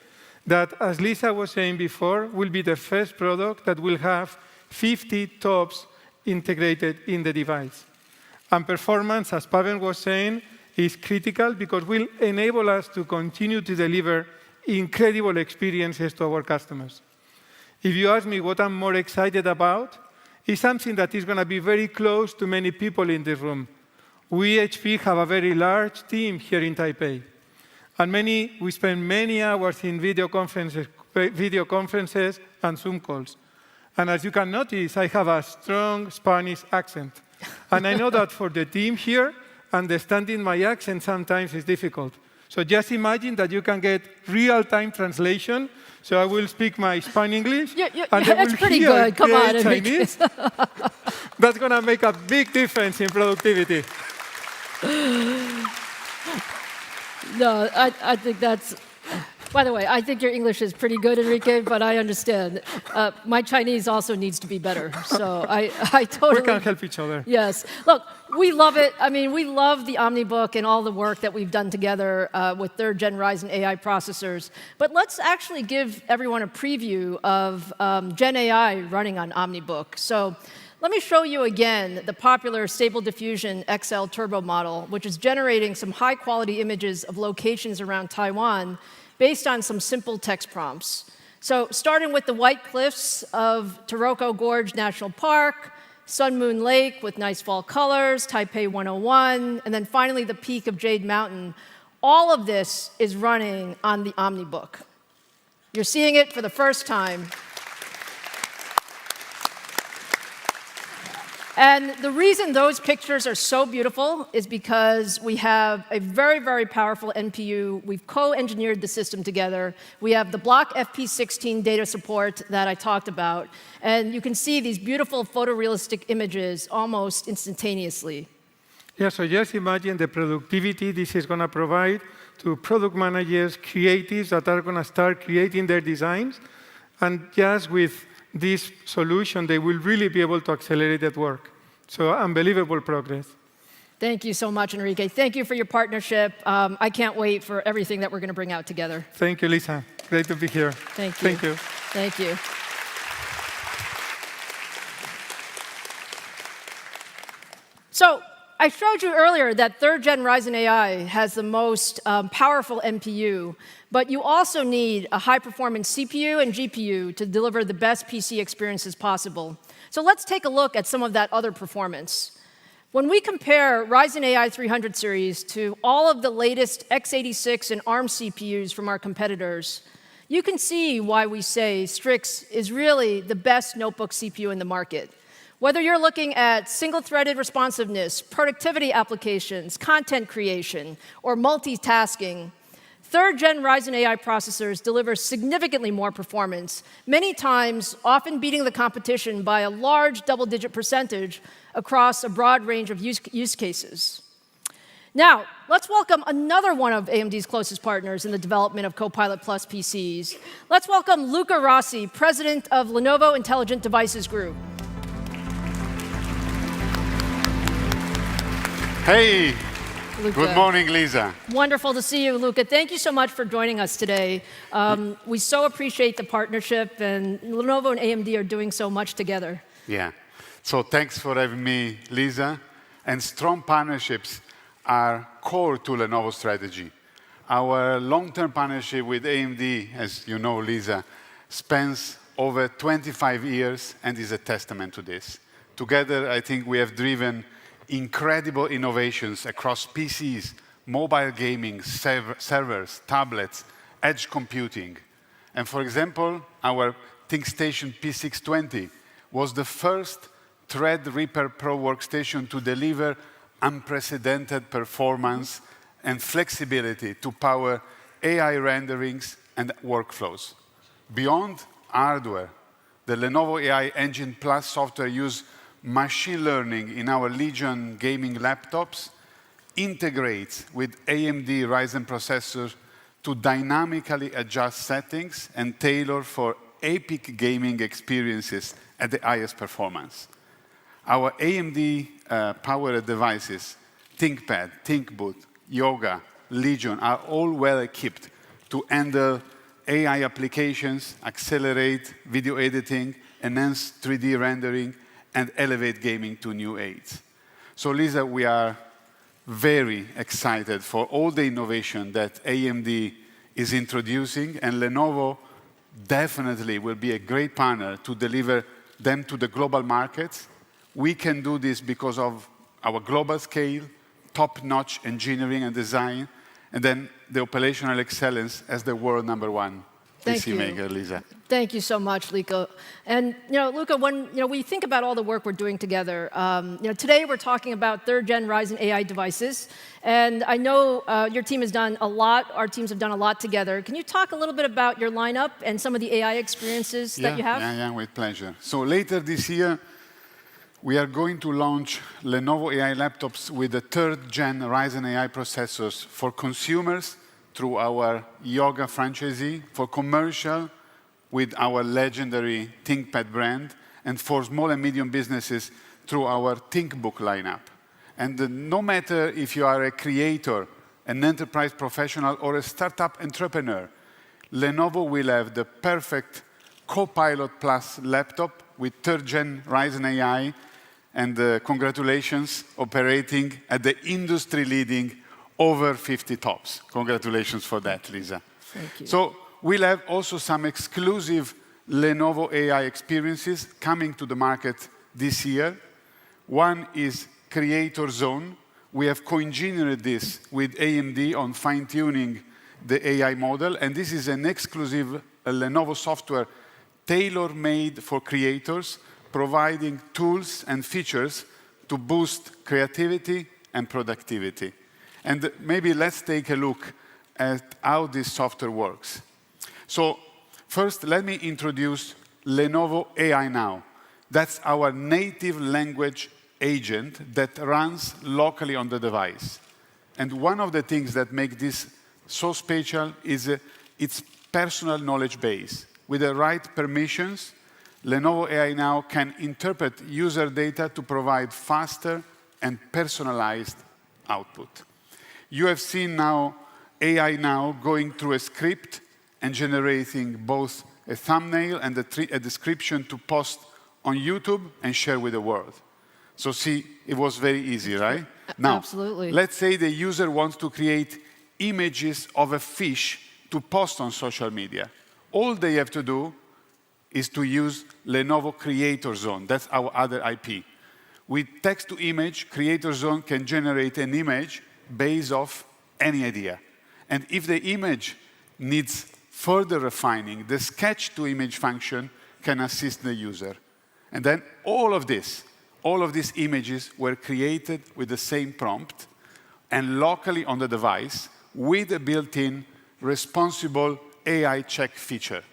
that, as Lisa was saying before, will be the first product that will have 50 TOPS integrated in the device. And performance, as Pavel was saying, is critical because it will enable us to continue to deliver incredible experiences to our customers. If you ask me what I'm more excited about, it's something that is going to be very close to many people in this room. We, HP, have a very large team here in Taipei. And we spend many hours in video conferences and Zoom calls. And as you can notice, I have a strong Spanish accent. And I know that for the team here, understanding my accent sometimes is difficult. So just imagine that you can get real-time translation. So I will speak my Spanish, and that's pretty good. Come on, Chinese. That's going to make a big difference in productivity. No, I think that's... By the way, I think your English is pretty good, Enrique, but I understand. My Chinese also needs to be better, so I totally... We can help each other. Yes. Look, we love it. I mean, we love the Omnibook and all the work that we've done together with third-gen Ryzen AI processors. But let's actually give everyone a preview of Gen AI running on Omnibook. So let me show you again the popular Stable Diffusion XL Turbo model, which is generating some high-quality images of locations around Taiwan based on some simple text prompts. So starting with the white cliffs of Taroko Gorge National Park, Sun Moon Lake with nice fall colors, Taipei 101, and then finally the peak of Jade Mountain. All of this is running on the Omnibook. You're seeing it for the first time. And the reason those pictures are so beautiful is because we have a very, very powerful NPU. We've co-engineered the system together. We have the block FP16 data support that I talked about. And you can see these beautiful photorealistic images almost instantaneously. Yeah, so just imagine the productivity this is going to provide to product managers, creatives that are going to start creating their designs. And just with this solution, they will really be able to accelerate that work. So unbelievable progress. Thank you so much, Enrique. Thank you for your partnership. I can't wait for everything that we're going to bring out together. Thank you, Lisa. Great to be here. Thank you. Thank you. Thank you. So I showed you earlier that third-gen Ryzen AI has the most powerful NPU, but you also need a high-performance CPU and GPU to deliver the best PC experiences possible. So let's take a look at some of that other performance. When we compare Ryzen AI 300 series to all of the latest x86 and ARM CPUs from our competitors, you can see why we say Strix is really the best notebook CPU in the market. Whether you're looking at single-threaded responsiveness, productivity applications, content creation, or multitasking, third-gen Ryzen AI processors deliver significantly more performance, many times often beating the competition by a large double-digit percentage across a broad range of use cases. Now, let's welcome another one of AMD's closest partners in the development of Copilot+ PCs. Let's welcome Luca Rossi, president of Lenovo Intelligent Devices Group. Hey, Luca. Good morning, Lisa. Wonderful to see you, Luca. Thank you so much for joining us today. We so appreciate the partnership, and Lenovo and AMD are doing so much together. Yeah, so thanks for having me, Lisa. And strong partnerships are core to Lenovo's strategy. Our long-term partnership with AMD, as you know, Lisa, spans over 25 years and is a testament to this. Together, I think we have driven incredible innovations across PCs, mobile gaming, servers, tablets, edge computing. And for example, our ThinkStation P620 was the first Threadripper Pro workstation to deliver unprecedented performance and flexibility to power AI renderings and workflows. Beyond hardware, the Lenovo AI Engine Plus software uses machine learning in our Legion gaming laptops, integrates with AMD Ryzen processors to dynamically adjust settings and tailor for epic gaming experiences at the highest performance. Our AMD-powered devices, ThinkPad, ThinkBoot, Yoga, Legion, are all well equipped to handle AI applications, accelerate video editing, enhance 3D rendering, and elevate gaming to new heights. So, Lisa, we are very excited for all the innovation that AMD is introducing, and Lenovo definitely will be a great partner to deliver them to the global markets. We can do this because of our global scale, top-notch engineering and design, and then the operational excellence as the world #1 PC maker, Lisa. Thank you so much, Luca. And Luca, when we think about all the work we're doing together, today we're talking about third-gen Ryzen AI devices, and I know your team has done a lot. Our teams have done a lot together. Can you talk a little bit about your lineup and some of the AI experiences that you have? Yeah, with pleasure. So later this year, we are going to launch Lenovo AI laptops with the third-gen Ryzen AI processors for consumers through our Yoga franchisee, for commercial with our legendary ThinkPad brand, and for small and medium businesses through our ThinkBook lineup. And no matter if you are a creator, an enterprise professional, or a startup entrepreneur, Lenovo will have the perfect Copilot Plus laptop with third-gen Ryzen AI, and congratulations, operating at the industry-leading over 50 TOPS. Congratulations for that, Lisa. Thank you. So we'll have also some exclusive Lenovo AI experiences coming to the market this year. One is Creator Zone. We have co-engineered this with AMD on fine-tuning the AI model, and this is an exclusive Lenovo software tailor-made for creators, providing tools and features to boost creativity and productivity. And maybe let's take a look at how this software works. So first, let me introduce Lenovo AI Now. That's our native language agent that runs locally on the device. And one of the things that make this so special is its personal knowledge base. With the right permissions, Lenovo AI Now can interpret user data to provide faster and personalized output. You have seen now AI Now going through a script and generating both a thumbnail and a description to post on YouTube and share with the world. So see, it was very easy, right? Now, absolutely. Let's say the user wants to create images of a fish to post on social media. All they have to do is to use Lenovo Creator Zone. That's our other IP. With text-to-image, Creator Zone can generate an image based off any idea. And if the image needs further refining, the sketch-to-image function can assist the user. And then all of these images were created with the same prompt and locally on the device with a built-in responsible AI check feature.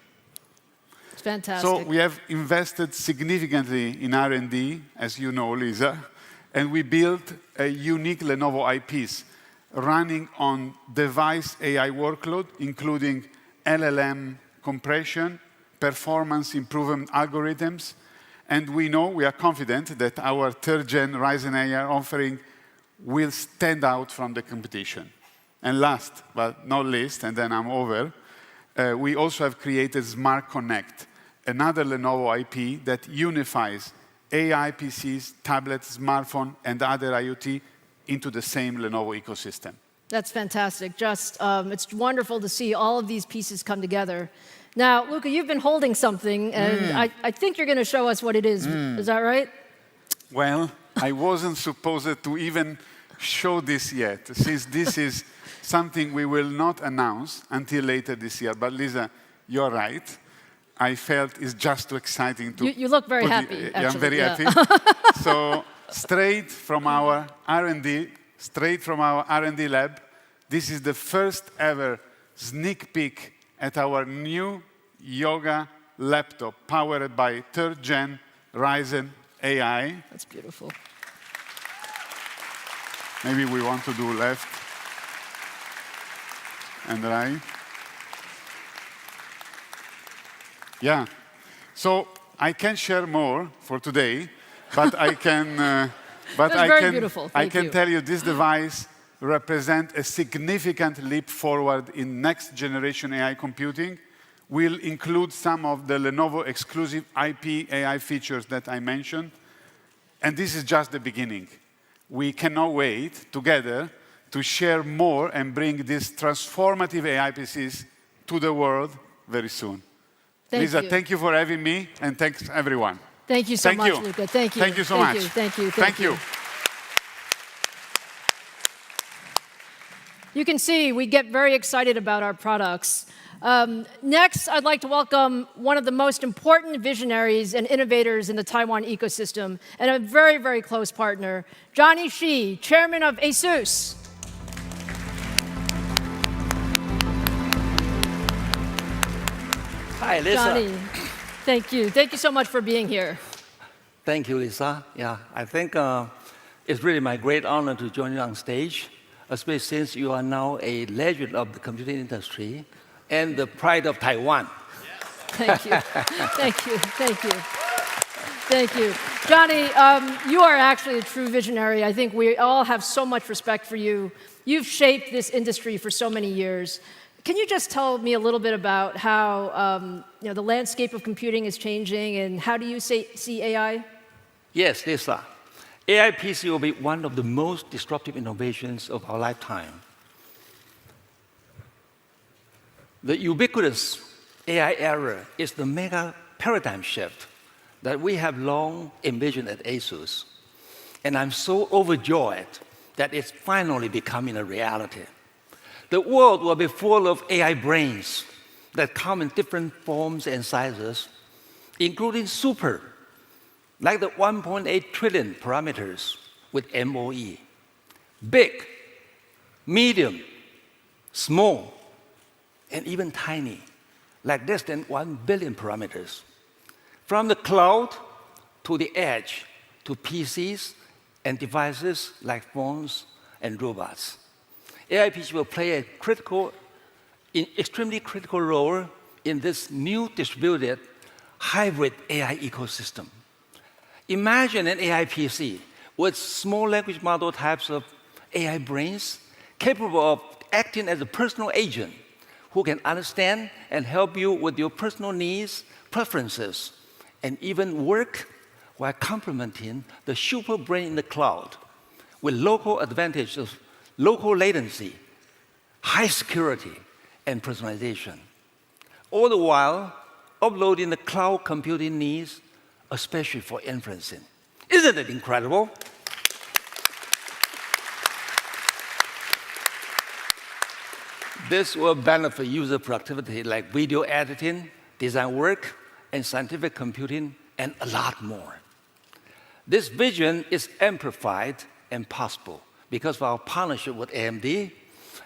It's fantastic. So we have invested significantly in R&D, as you know, Lisa, and we built a unique Lenovo IPs running on device AI workload, including LLM compression, performance improvement algorithms, and we are confident that our third-gen Ryzen AI offering will stand out from the competition. And last but not least, and then I'm over, we also have created Smart Connect, another Lenovo IP that unifies AI PCs, tablets, smartphone, and other IoT into the same Lenovo ecosystem. That's fantastic. Just, it's wonderful to see all of these pieces come together. Now, Luca, you've been holding something, and I think you're going to show us what it is. Is that right? Well, I wasn't supposed to even show this yet, since this is something we will not announce until later this year. But Lisa, you're right. I felt it's just too exciting to... You look very happy, actually. Yeah, I'm very happy. So straight from our R&D lab, this is the first ever sneak peek at our new yoga laptop powered by third-gen Ryzen AI. That's beautiful. Maybe we want to do left and right. Yeah. So I can share more for today, but I can. Beautiful. I can tell you this device represents a significant leap forward in next generation AI computing. Will include some of the Lenovo exclusive IP AI features that I mentioned, and this is just the beginning. We cannot wait together to share more and bring these transformative AI PCs to the world very soon. Lisa, thank you for having me, and thanks everyone. Thank you so much, Luca. Thank you. Thank you so much. Thank you. Thank you. You can see we get very excited about our products. Next, I'd like to welcome one of the most important visionaries and innovators in the Taiwan ecosystem, and a very, very close partner, Johnny Shi, chairman of Asus. Hi, Lisa. Johnny, thank you. Thank you so much for being here. Thank you, Lisa. Yeah, I think it's really my great honor to join you on stage, especially since you are now a legend of the computing industry and the pride of Taiwan. Thank you. Thank you. Thank you. Thank you. Johnny, you are actually a true visionary. I think we all have so much respect for you. You've shaped this industry for so many years. Can you just tell me a little bit about how the landscape of computing is changing, and how do you see AI? Yes, Lisa. AI PC will be one of the most disruptive innovations of our lifetime. The ubiquitous AI era is the mega paradigm shift that we have long envisioned at Asus. And I'm so overjoyed that it's finally becoming a reality. The world will be full of AI brains that come in different forms and sizes, including super, like the 1.8 trillion parameters with MOE. Big, medium, small, and even tiny, like less than 1 billion parameters. From the cloud to the edge to PCs and devices like phones and robots. AI PC will play a extremely critical role in this new distributed hybrid AI ecosystem. Imagine an AI PC with small language model types of AI brains capable of acting as a personal agent who can understand and help you with your personal needs, preferences, and even work while complementing the super brain in the cloud with local advantage of local latency, high security, and personalization. All the while, uploading the cloud computing needs, especially for inferencing. Isn't it incredible? This will benefit user productivity like video editing, design work, and scientific computing, and a lot more. This vision is amplified and possible because of our partnership with AMD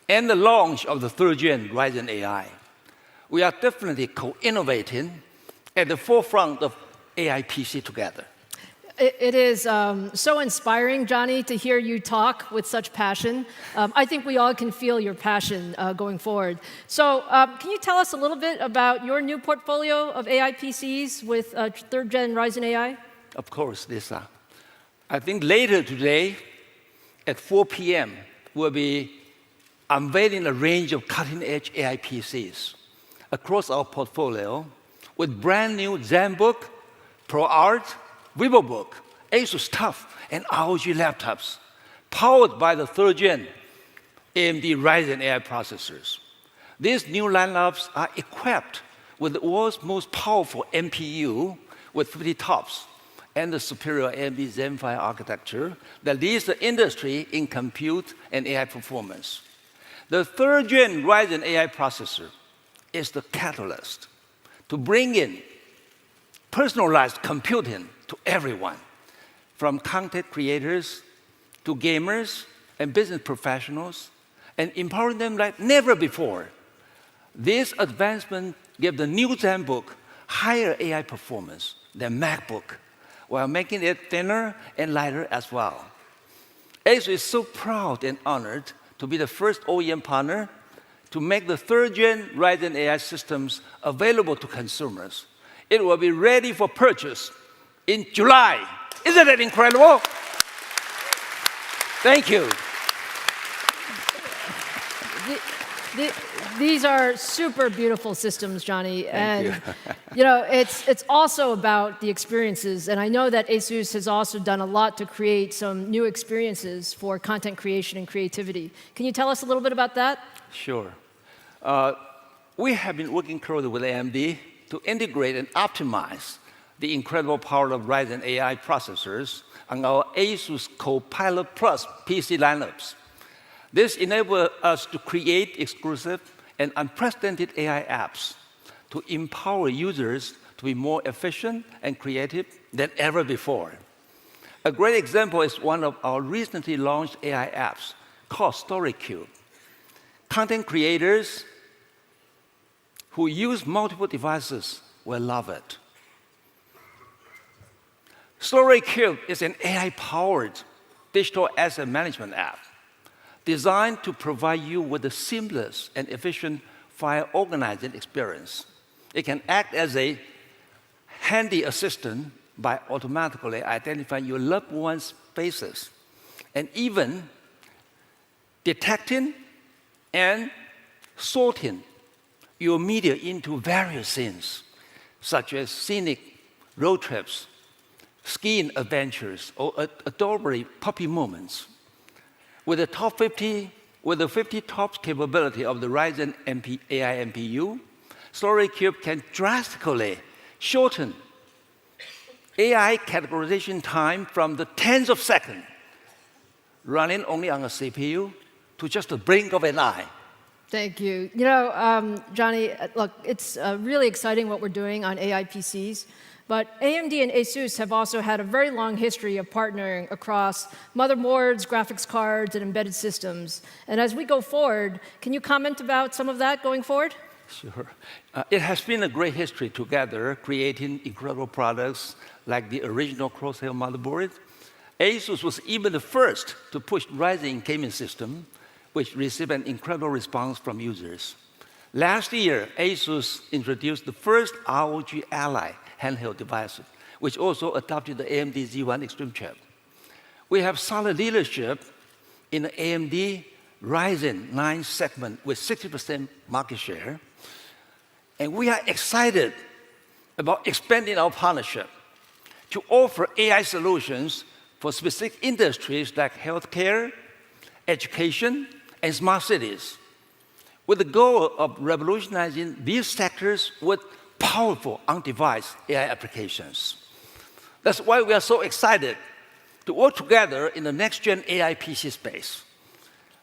and the launch of the third-gen Ryzen AI. We are definitely co-innovating at the forefront of AI PC together. It is so inspiring, Johnny, to hear you talk with such passion. I think we all can feel your passion going forward. So can you tell us a little bit about your new portfolio of AI PCs with third-gen Ryzen AI? Of course, Lisa. I think later today at 4 p.m., we'll be unveiling a range of cutting-edge AI PCs across our portfolio with brand new ZenBook, ProArt, VivoBook, Asus TUF, and ROG laptops, powered by the third-gen AMD Ryzen AI processors. These new lineups are equipped with the world's most powerful NPU with 50 TOPS and the superior AMD Zen 5 architecture that leads the industry in compute and AI performance. The third-gen Ryzen AI processor is the catalyst to bring in personalized computing to everyone, from content creators to gamers and business professionals, and empowering them like never before. This advancement gives the new ZenBook higher AI performance than MacBook, while making it thinner and lighter as well. Asus is so proud and honored to be the first OEM partner to make the third-gen Ryzen AI systems available to consumers. It will be ready for purchase in July. Isn't that incredible? Thank you. These are super beautiful systems, Johnny. Thank and you know, it's also about the experiences. And I know that Asus has also done a lot to create some new experiences for content creation and creativity. Can you tell us a little bit about that? Sure. We have been working closely with AMD to integrate and optimize the incredible power of Ryzen AI processors on our Asus Copilot Plus PC lineups. This enables us to create exclusive and unprecedented AI apps to empower users to be more efficient and creative than ever before. A great example is one of our recently launched AI apps called StoryCube. Content creators who use multiple devices will love it. StoryCube is an AI-powered digital asset management app designed to provide you with a seamless and efficient file organizing experience. It can act as a handy assistant by automatically identifying your loved one's faces and even detecting and sorting your media into various scenes, such as scenic road trips, skiing adventures, or adorable puppy moments. With the 50 TOPS capability of the Ryzen AI NPU, StoryCube can drastically shorten AI categorization time from the tens of seconds running only on a CPU to just the blink of an eye. Thank you. You know, Johnny, look, it's really exciting what we're doing on AI PCs. But AMD and Asus have also had a very long history of partnering across motherboards, graphics cards, and embedded systems. And as we go forward, can you comment about some of that going forward? Sure. It has been a great history together, creating incredible products like the original Crosshair motherboard. Asus was even the first to push Ryzen gaming system, which received an incredible response from users. Last year, Asus introduced the first ROG Ally handheld device, which also adopted the AMD Z1 Extreme chip. We have solid leadership in the AMD Ryzen 9 segment with 60% market share. And we are excited about expanding our partnership to offer AI solutions for specific industries like healthcare, education, and smart cities, with the goal of revolutionizing these sectors with powerful on-device AI applications. That's why we are so excited to work together in the next-gen AI PC space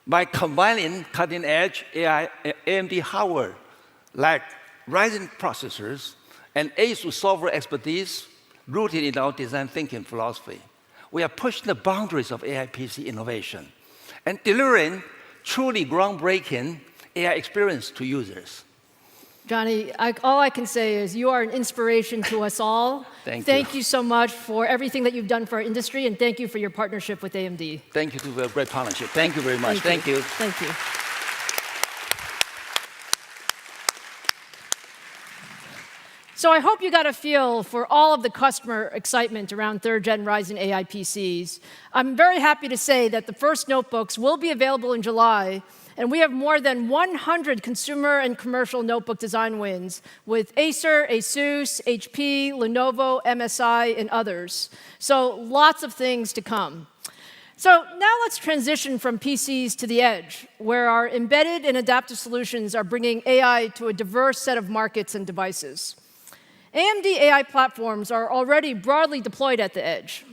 by combining cutting-edge AI AMD hardware like Ryzen processors and Asus software expertise rooted in our design thinking philosophy. We are pushing the boundaries of AI PC innovation and delivering truly groundbreaking AI experience to users. Johnny, all I can say is you are an inspiration to us all. Thank you so much for everything that you've done for our industry, and thank you for your partnership with AMD. Thank you for a great partnership. Thank you very much. Thank you. Thank you. So I hope you got a feel for all of the customer excitement around third-gen Ryzen AI PCs. I'm very happy to say that the first notebooks will be available in July, and we have more than 100 consumer and commercial notebook design wins with Acer, Asus, HP, Lenovo, MSI, and others. So lots of things to come. So now let's transition from PCs to the edge, where our embedded and adaptive solutions are bringing AI to a diverse set of markets and devices. AMD AI platforms are already broadly deployed at the edge.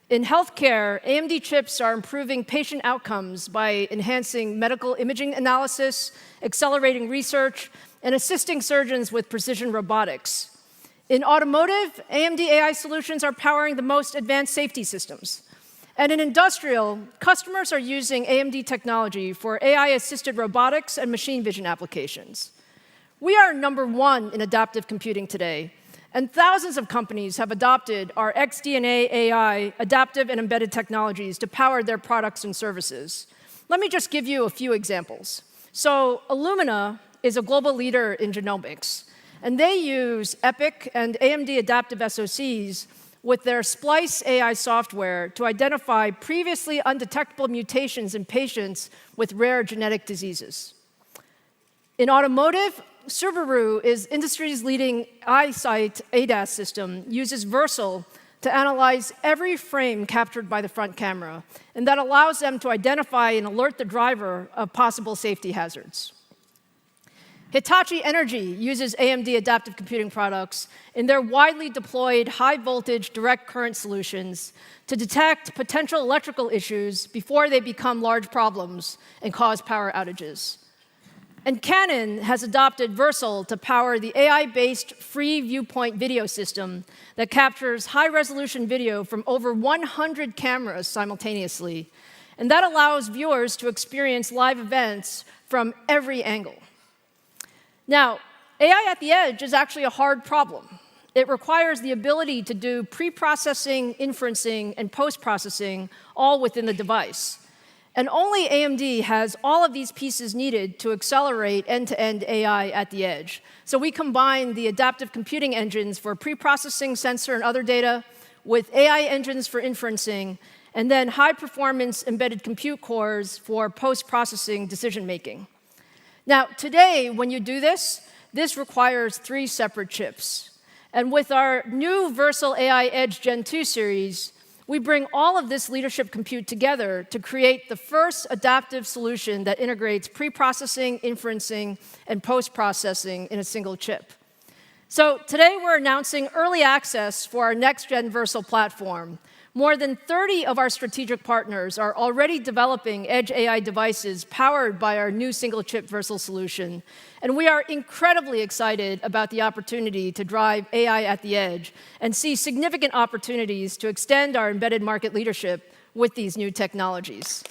In healthcare, AMD chips are improving patient outcomes by enhancing medical imaging analysis, accelerating research, and assisting surgeons with precision robotics. In automotive, AMD AI solutions are powering the most advanced safety systems. And in industrial, customers are using AMD technology for AI-assisted robotics and machine vision applications. We are #1 in adaptive computing today, and thousands of companies have adopted our XDNA AI adaptive and embedded technologies to power their products and services. Let me just give you a few examples. So Illumina is a global leader in genomics, and they use EPIC and AMD adaptive SoCs with their Splice AI software to identify previously undetectable mutations in patients with rare genetic diseases. In automotive, Subaru is industry's leading EyeSight ADAS system, uses Versal to analyze every frame captured by the front camera, and that allows them to identify and alert the driver of possible safety hazards. Hitachi Energy uses AMD adaptive computing products in their widely deployed high-voltage direct current solutions to detect potential electrical issues before they become large problems and cause power outages. And Canon has adopted Versal to power the AI-based free viewpoint video system that captures high-resolution video from over 100 cameras simultaneously. And that allows viewers to experience live events from every angle. Now, AI at the edge is actually a hard problem. It requires the ability to do pre-processing, inferencing, and post-processing all within the device. And only AMD has all of these pieces needed to accelerate end-to-end AI at the edge. So we combine the adaptive computing engines for pre-processing sensor and other data with AI engines for inferencing, and then high-performance embedded compute cores for post-processing decision-making. Now, today, when you do this, this requires 3 separate chips. And with our new Versal AI Edge Gen 2 series, we bring all of this leadership compute together to create the first adaptive solution that integrates pre-processing, inferencing, and post-processing in a single chip. So today we're announcing early access for our next-gen Versal platform, More than 30 of our strategic partners are already developing edge AI devices powered by our new single-chip Versal solution. And we are incredibly excited about the opportunity to drive AI at the edge and see significant opportunities to extend our embedded market leadership with these new technologies.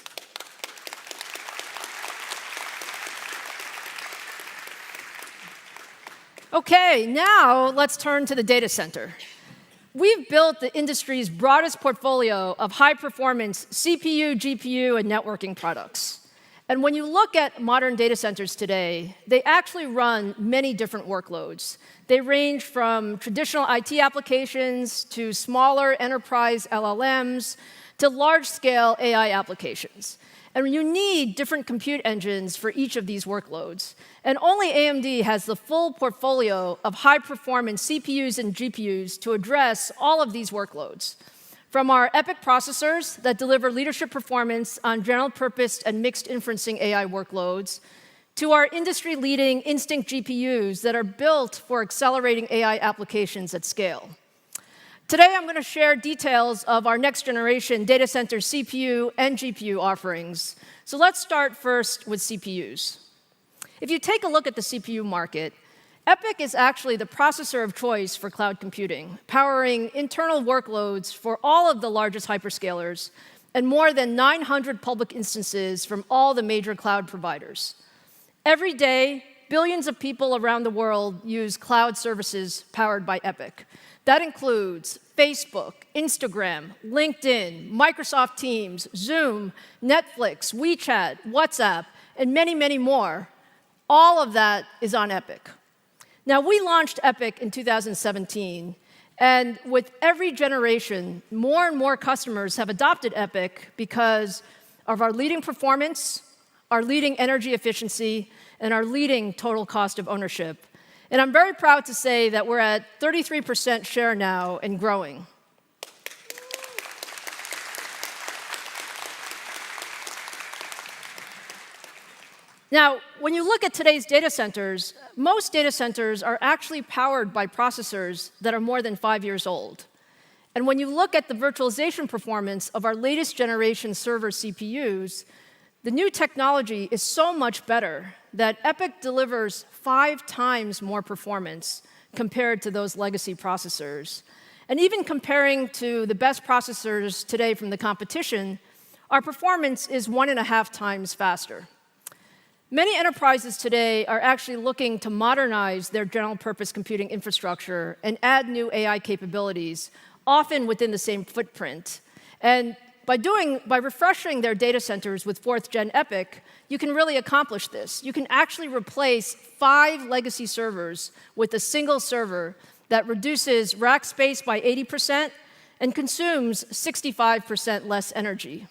OK, now let's turn to the data center. We've built the industry's broadest portfolio of high-performance CPU, GPU, and networking products. And when you look at modern data centers today, they actually run many different workloads. They range from traditional IT applications to smaller enterprise LLMs to large-scale AI applications. And you need different compute engines for each of these workloads. And only AMD has the full portfolio of high-performance CPUs and GPUs to address all of these workloads. From our EPYC processors that deliver leadership performance on general-purpose and mixed inferencing AI workloads, to our industry-leading Instinct GPUs that are built for accelerating AI applications at scale. Today, I'm going to share details of our next-generation data center CPU and GPU offerings. So let's start first with CPUs. If you take a look at the CPU market, EPYC is actually the processor of choice for cloud computing, powering internal workloads for all of the largest hyperscalers and more than 900 public instances from all the major cloud providers. Every day, billions of people around the world use cloud services powered by EPYC. That includes Facebook, Instagram, LinkedIn, Microsoft Teams, Zoom, Netflix, WeChat, WhatsApp, and many, many more. All of that is on EPYC. Now, we launched EPYC in 2017, and with every generation, more and more customers have adopted EPYC because of our leading performance, our leading energy efficiency, and our leading total cost of ownership. And I'm very proud to say that we're at 33% share now and growing. Now, when you look at today's data centers, most data centers are actually powered by processors that are more than 5 years old. And when you look at the virtualization performance of our latest generation server CPUs, the new technology is so much better that EPYC delivers 5 times more performance compared to those legacy processors. And even comparing to the best processors today from the competition, our performance is 1.5 times faster. Many enterprises today are actually looking to modernize their general-purpose computing infrastructure and add new AI capabilities, often within the same footprint. And by refreshing their data centers with 4th-gen EPYC, you can really accomplish this. You can actually replace 5 legacy servers with a single server that reduces rack space by 80% and consumes 65% less energy.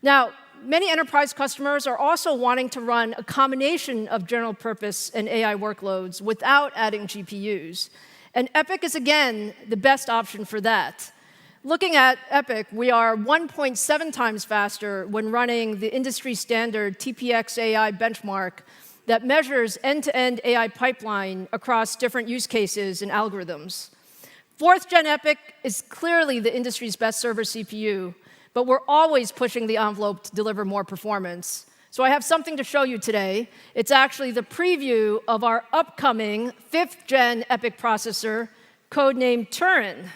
Now, many enterprise customers are also wanting to run a combination of general-purpose and AI workloads without adding GPUs. And EPYC is, again, the best option for that. Looking at EPYC, we are 1.7 times faster when running the industry-standard TPX AI benchmark that measures end-to-end AI pipeline across different use cases and algorithms. 4th-gen EPYC is clearly the industry's best server CPU, but we're always pushing the envelope to deliver more performance. So I have something to show you today. It's actually the preview of our upcoming 5th-gen EPYC processor, codenamed Turin.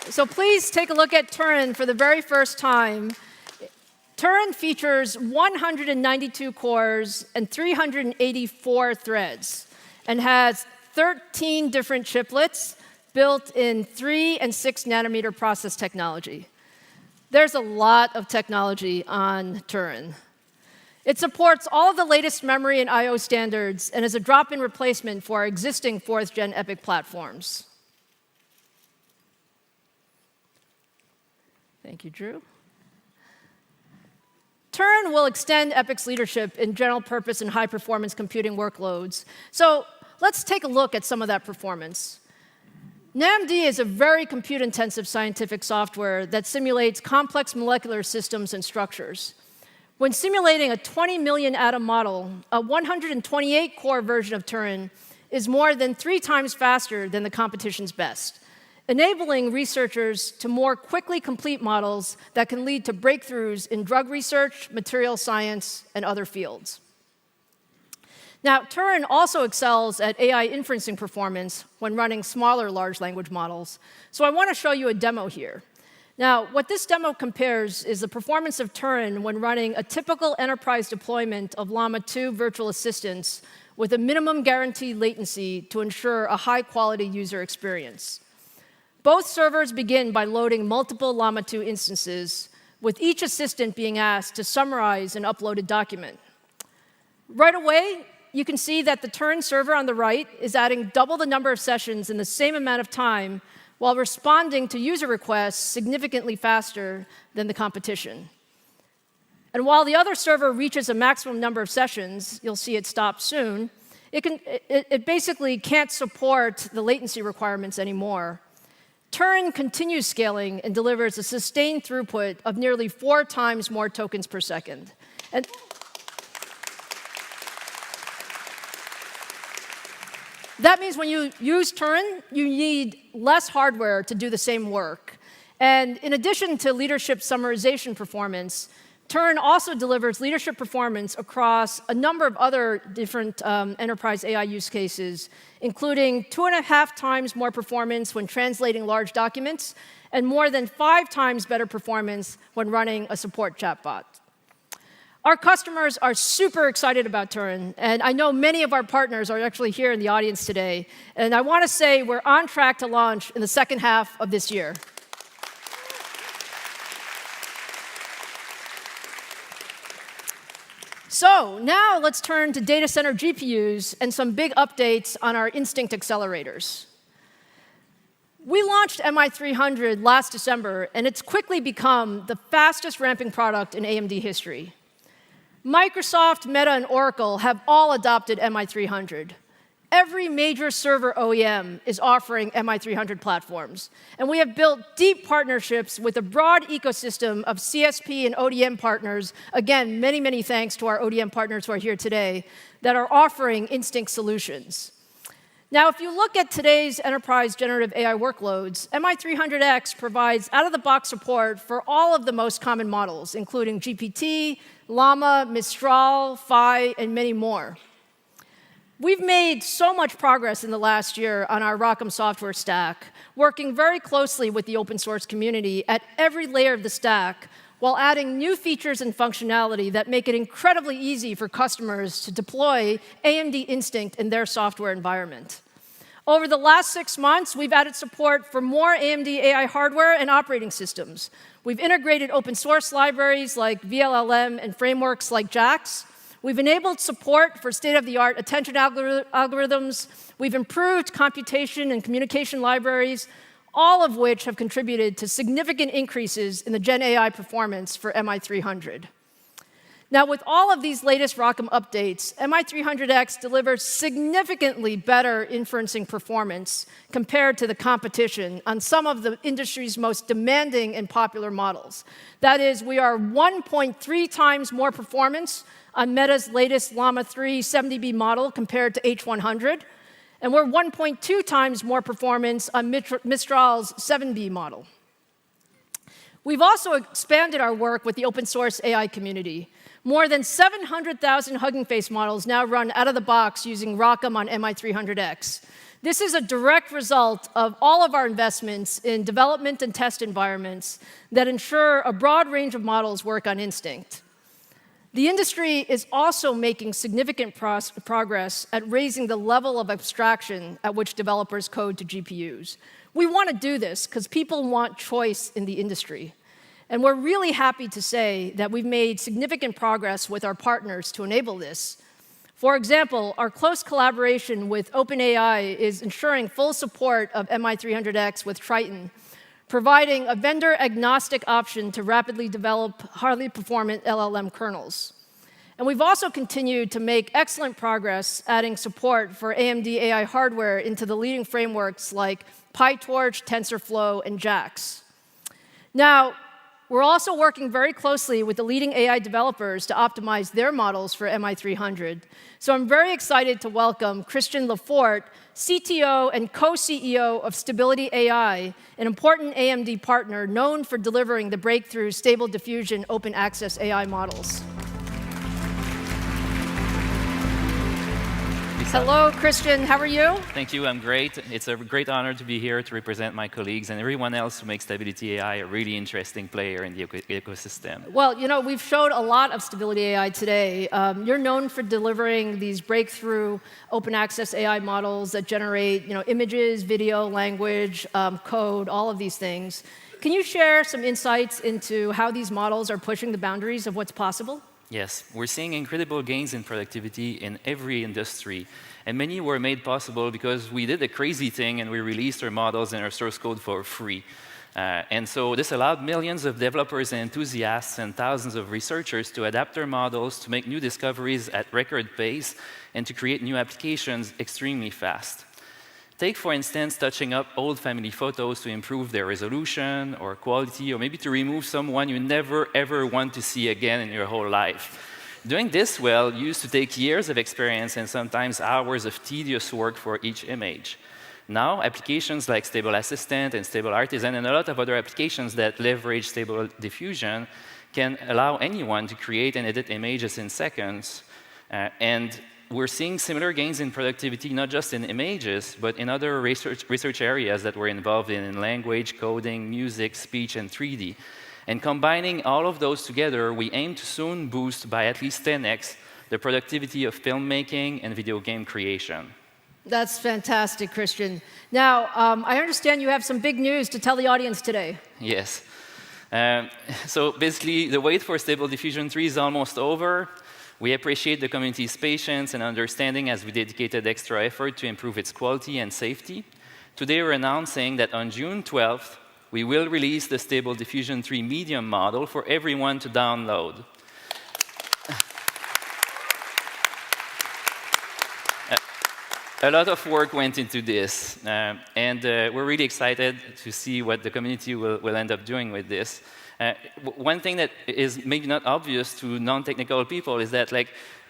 So please take a look at Turin for the very first time. Turin features 192 cores and 384 threads and has 13 different chiplets built in 3 and 6 nanometer process technology. There's a lot of technology on Turin. It supports all of the latest memory and I/O standards and is a drop-in replacement for our existing 4th-gen EPYC platforms. Thank you, Drew. Turin will extend EPYC's leadership in general-purpose and high-performance computing workloads. So let's take a look at some of that performance. NAMD is a very compute-intensive scientific software that simulates complex molecular systems and structures. When simulating a 20 million atom model, a 128-core version of Turin is more than 3 times faster than the competition's best, enabling researchers to more quickly complete models that can lead to breakthroughs in drug research, material science, and other fields. Now, Turin also excels at AI inferencing performance when running smaller large language models. So I want to show you a demo here. Now, what this demo compares is the performance of Turin when running a typical enterprise deployment of Llama 2 virtual assistants with a minimum guaranteed latency to ensure a high-quality user experience. Both servers begin by loading multiple Llama 2 instances, with each assistant being asked to summarize an uploaded document. Right away, you can see that the Turin server on the right is adding double the number of sessions in the same amount of time while responding to user requests significantly faster than the competition. And while the other server reaches a maximum number of sessions, you'll see it stop soon, it basically can't support the latency requirements anymore. Turin continues scaling and delivers a sustained throughput of nearly 4 times more tokens per second. And that means when you use Turin, you need less hardware to do the same work. And in addition to leadership summarization performance, Turin also delivers leadership performance across a number of other different enterprise AI use cases, including 2.5 times more performance when translating large documents, and more than 5 times better performance when running a support chatbot. Our customers are super excited about Turin, and I know many of our partners are actually here in the audience today. And I want to say we're on track to launch in the second half of this year. So now let's turn to data center GPUs and some big updates on our Instinct accelerators. We launched MI300 last December, and it's quickly become the fastest ramping product in AMD history. Microsoft, Meta, and Oracle have all adopted MI300. Every major server OEM is offering MI300 platforms. And we have built deep partnerships with a broad ecosystem of CSP and ODM partners. Again, many, many thanks to our ODM partners who are here today that are offering Instinct solutions. Now, if you look at today's enterprise generative AI workloads, MI300X provides out-of-the-box support for all of the most common models, including GPT, Llama, Mistral, Phi, and many more. We've made so much progress in the last year on our ROCm software stack, working very closely with the open source community at every layer of the stack, while adding new features and functionality that make it incredibly easy for customers to deploy AMD Instinct in their software environment. Over the last 6 months, we've added support for more AMD AI hardware and operating systems. We've integrated open source libraries like VLLM and frameworks like JAX. We've enabled support for state-of-the-art attention algorithms. We've improved computation and communication libraries, all of which have contributed to significant increases in the Gen AI performance for MI300. Now, with all of these latest ROCm updates, MI300X delivers significantly better inferencing performance compared to the competition on some of the industry's most demanding and popular models. That is, we are 1.3 times more performance on Meta's latest Llama 3 70B model compared to H100, and we're 1.2 times more performance on Mistral's 7B model. We've also expanded our work with the open source AI community. More than 700,000 Hugging Face models now run out of the box using ROCm on MI300X. This is a direct result of all of our investments in development and test environments that ensure a broad range of models work on Instinct. The industry is also making significant progress at raising the level of abstraction at which developers code to GPUs. We want to do this because people want choice in the industry. And we're really happy to say that we've made significant progress with our partners to enable this. For example, our close collaboration with OpenAI is ensuring full support of MI300X with Triton, providing a vendor-agnostic option to rapidly develop highly performant LLM kernels. And we've also continued to make excellent progress adding support for AMD AI hardware into the leading frameworks like PyTorch, TensorFlow, and JAX. Now, we're also working very closely with the leading AI developers to optimize their models for MI300. So I'm very excited to welcome Christian Lefort, CTO and co-CEO of Stability AI, an important AMD partner known for delivering the breakthrough Stable Diffusion open access AI models. Hello, Christian. How are you? Thank you. I'm great. It's a great honor to be here to represent my colleagues and everyone else who makes Stability AI a really interesting player in the ecosystem. Well, you know, we've showed a lot of Stability AI today. You're known for delivering these breakthrough open access AI models that generate, images, video, language, code, all of these things. Can you share some insights into how these models are pushing the boundaries of what's possible? Yes, we're seeing incredible gains in productivity in every industry, and many were made possible because we did a crazy thing and we released our models and our source code for free. And so this allowed millions of developers and enthusiasts and thousands of researchers to adapt their models, to make new discoveries at record pace, and to create new applications extremely fast. Take, for instance, touching up old family photos to improve their resolution or quality, or maybe to remove someone you never, ever want to see again in your whole life. Doing this well used to take years of experience and sometimes hours of tedious work for each image. Now, applications like Stable Assistant and Stable Artisan and a lot of other applications that leverage Stable Diffusion can allow anyone to create and edit images in seconds. And we're seeing similar gains in productivity, not just in images, but in other research areas that we're involved in language, coding, music, speech, and 3D. And combining all of those together, we aim to soon boost by at least 10x the productivity of filmmaking and video game creation. That's fantastic, Christian. Now, I understand you have some big news to tell the audience today. Yes. So basically, the wait for Stable Diffusion 3 is almost over. We appreciate the community's patience and understanding as we dedicated extra effort to improve its quality and safety. Today, we're announcing that on June 12th, we will release the Stable Diffusion 3 medium model for everyone to download. A lot of work went into this, and we're really excited to see what the community will end up doing with this. One thing that is maybe not obvious to non-technical people is that,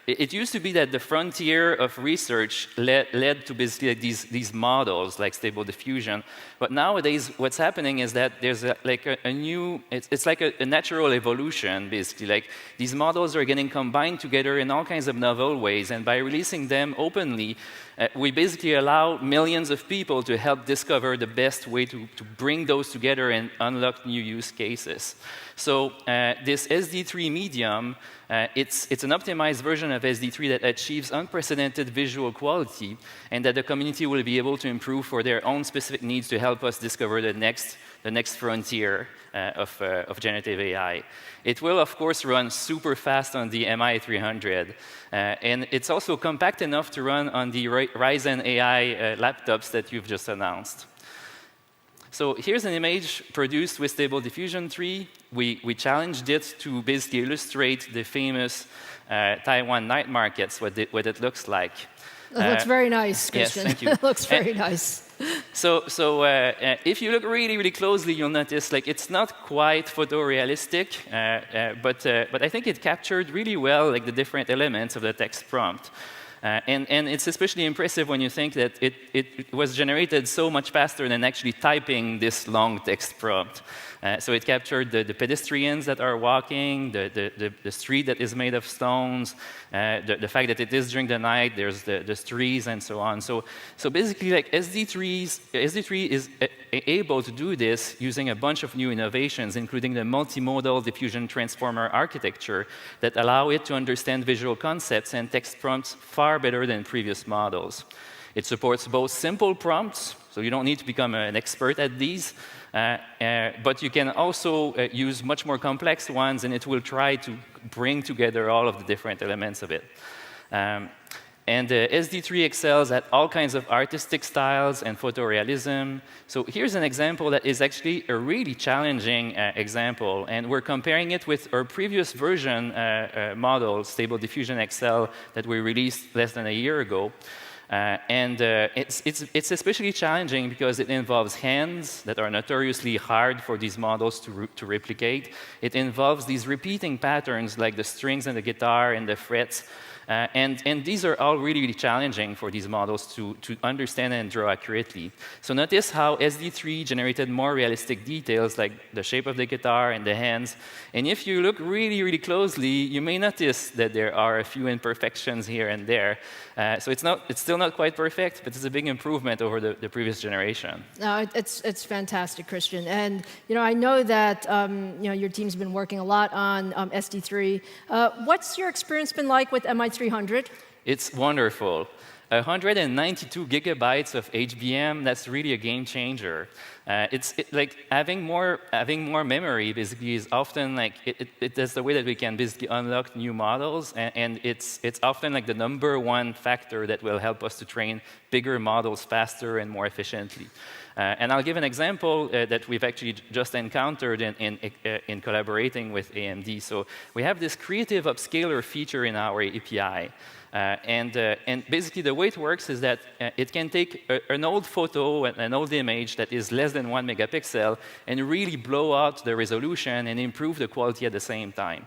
it used to be that the frontier of research led to basically these models like Stable Diffusion. But nowadays, what's happening is that there's a new, it's like a natural evolution, basically. These models are getting combined together in all kinds of novel ways. And by releasing them openly, we basically allow millions of people to help discover the best way to bring those together and unlock new use cases. So this SD3 medium, it's an optimized version of SD3 that achieves unprecedented visual quality and that the community will be able to improve for their own specific needs to help us discover the next frontier of generative AI. It will, of course, run super fast on the MI300. And it's also compact enough to run on the Ryzen AI laptops that you've just announced. So here's an image produced with Stable Diffusion 3. We challenged it to basically illustrate the famous Taiwan night markets, what it looks like. It looks very nice, Christian. Yes, thank you. It looks very nice. So if you look really, really closely, you'll notice it's not quite photorealistic, but I think it captured really well the different elements of the text prompt. And it's especially impressive when you think that it was generated so much faster than actually typing this long text prompt. So it captured the pedestrians that are walking, the street that is made of stones, the fact that it is during the night, there's the trees, and so on. So basically, SD3 is able to do this using a bunch of new innovations, including the multimodal diffusion transformer architecture that allow it to understand visual concepts and text prompts far better than previous models. It supports both simple prompts, so you don't need to become an expert at these, but you can also use much more complex ones, and it will try to bring together all of the different elements of it. And SD3 excels at all kinds of artistic styles and photorealism. So here's an example that is actually a really challenging example, and we're comparing it with our previous version model, Stable Diffusion XL, that we released less than a year ago. It's especially challenging because it involves hands that are notoriously hard for these models to replicate. It involves these repeating patterns like the strings and the guitar and the frets. And these are all really, really challenging for these models to understand and draw accurately. So notice how SD3 generated more realistic details like the shape of the guitar and the hands. And if you look really, really closely, you may notice that there are a few imperfections here and there. So it's still not quite perfect, but it's a big improvement over the previous generation. No, it's fantastic, Christian. And I know that your team's been working a lot on SD3. What's your experience been like with MI300? It's wonderful. 192 gigabytes of HBM, that's really a game changer. Like having more memory basically is often like, that's the way that we can basically unlock new models, and it's often like the #1 factor that will help us to train bigger models faster and more efficiently. And I'll give an example that we've actually just encountered in collaborating with AMD. So we have this creative upscaler feature in our API. And basically, the way it works is that it can take an old photo, an old image that is less than 1 megapixel, and really blow out the resolution and improve the quality at the same time.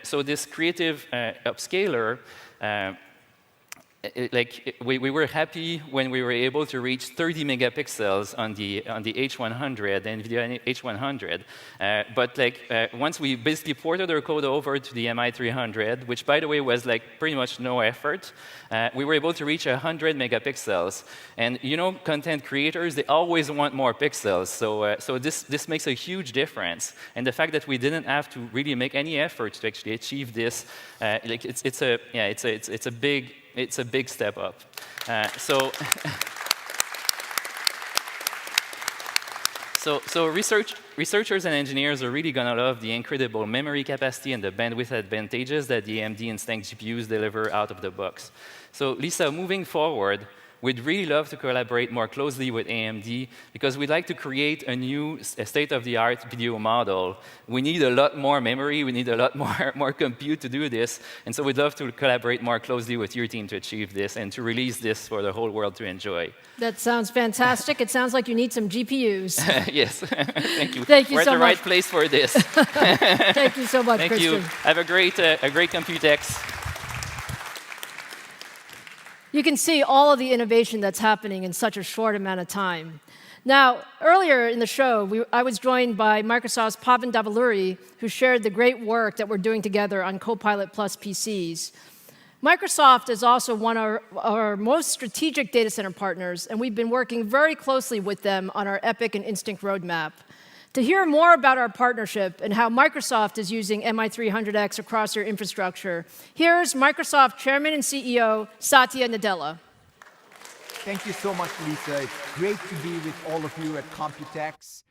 So this creative upscaler, we were happy when we were able to reach 30 megapixels on the H100, the NVIDIA H100. But once we basically ported our code over to the MI300, which by the way was pretty much no effort, we were able to reach 100 megapixels. And content creators, they always want more pixels. So this makes a huge difference. And the fact that we didn't have to really make any effort to actually achieve this, it's a big step up. So researchers and engineers are really going to love the incredible memory capacity and the bandwidth advantages that the AMD Instinct GPUs deliver out of the box. So Lisa, moving forward, we'd really love to collaborate more closely with AMD because we'd like to create a new state-of-the-art video model. We need a lot more memory. We need a lot more compute to do this. And so we'd love to collaborate more closely with your team to achieve this and to release this for the whole world to enjoy. That sounds fantastic. It sounds like you need some GPUs. Yes. Thank you. Thank you We're so at the much. right place for this. Thank you so much, Thank Christian. you. Have a great Computex. You can see all of the innovation that's happening in such a short amount of time. Now, earlier in the show, I was joined by Microsoft's Pavan Davaluri, who shared the great work that we're doing together on Copilot Plus PCs. Microsoft is also one of our most strategic data center partners, and we've been working very closely with them on our EPYC and Instinct roadmap. To hear more about our partnership and how Microsoft is using MI300X across their infrastructure, here's Microsoft Chairman and CEO, Satya Nadella. Thank you so much, Lisa. It's great to be with all of you at Computex.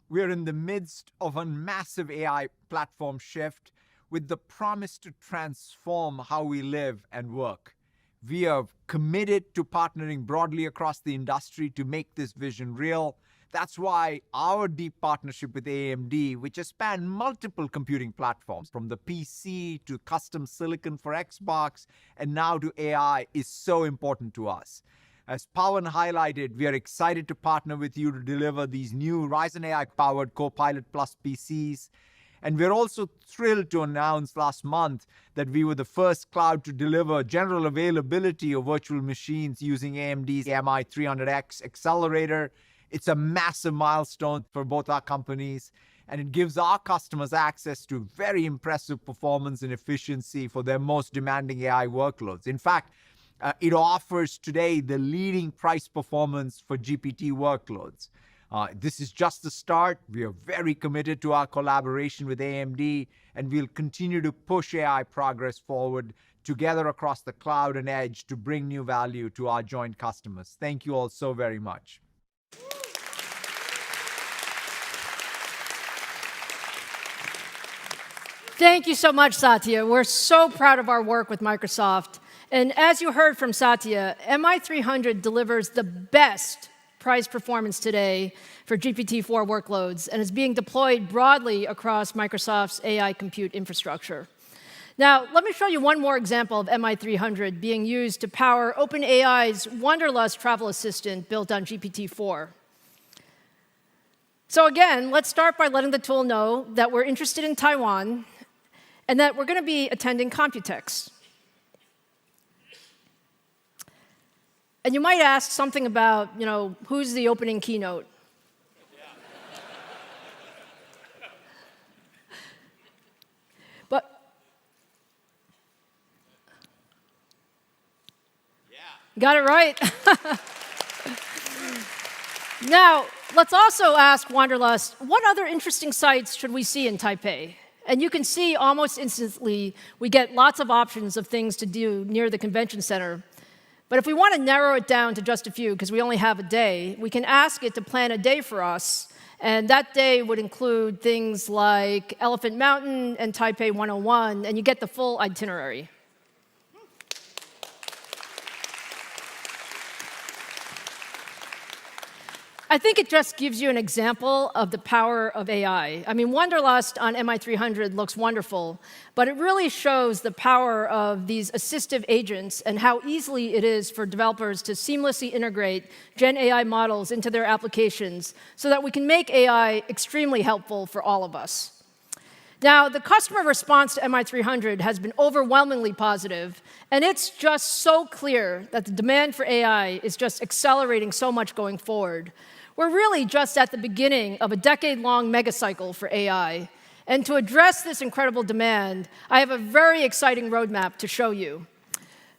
We're in the midst of a massive AI platform shift with the promise to transform how we live and work. We are committed to partnering broadly across the industry to make this vision real. That's why our deep partnership with AMD, which has spanned multiple computing platforms, from the PC to custom silicon for Xbox, and now to AI, is so important to us. As Pawan highlighted, we are excited to partner with you to deliver these new Ryzen AI-powered Copilot Plus PCs. And we're also thrilled to announce last month that we were the first cloud to deliver general availability of virtual machines using AMD's MI300X accelerator. It's a massive milestone for both our companies, and it gives our customers access to very impressive performance and efficiency for their most demanding AI workloads. In fact, it offers today the leading price performance for GPT workloads. This is just the start. We are very committed to our collaboration with AMD, and we'll continue to push AI progress forward together across the cloud and edge to bring new value to our joint customers. Thank you all so very much. Thank you so much, Satya. We're so proud of our work with Microsoft. And as you heard from Satya, MI300 delivers the best price performance today for GPT-4 workloads and is being deployed broadly across Microsoft's AI compute infrastructure. Now, let me show you one more example of MI300 being used to power OpenAI's Wanderlust travel assistant built on GPT-4. So again, let's start by letting the tool know that we're interested in Taiwan and that we're going to be attending Computex. And you might ask something about, who's the opening keynote? Got it right. Now, let's also ask Wanderlust, what other interesting sites should we see in Taipei? And you can see almost instantly we get lots of options of things to do near the convention center. But if we want to narrow it down to just a few, because we only have a day, we can ask it to plan a day for us. And that day would include things like Elephant Mountain and Taipei 101, and you get the full itinerary. I think it just gives you an example of the power of AI. I mean, Wanderlust on MI300 looks wonderful, but it really shows the power of these assistive agents and how easily it is for developers to seamlessly integrate Gen AI models into their applications so that we can make AI extremely helpful for all of us. Now, the customer response to MI300 has been overwhelmingly positive, and it's just so clear that the demand for AI is just accelerating so much going forward. We're really just at the beginning of a decade-long megacycle for AI. And to address this incredible demand, I have a very exciting roadmap to show you.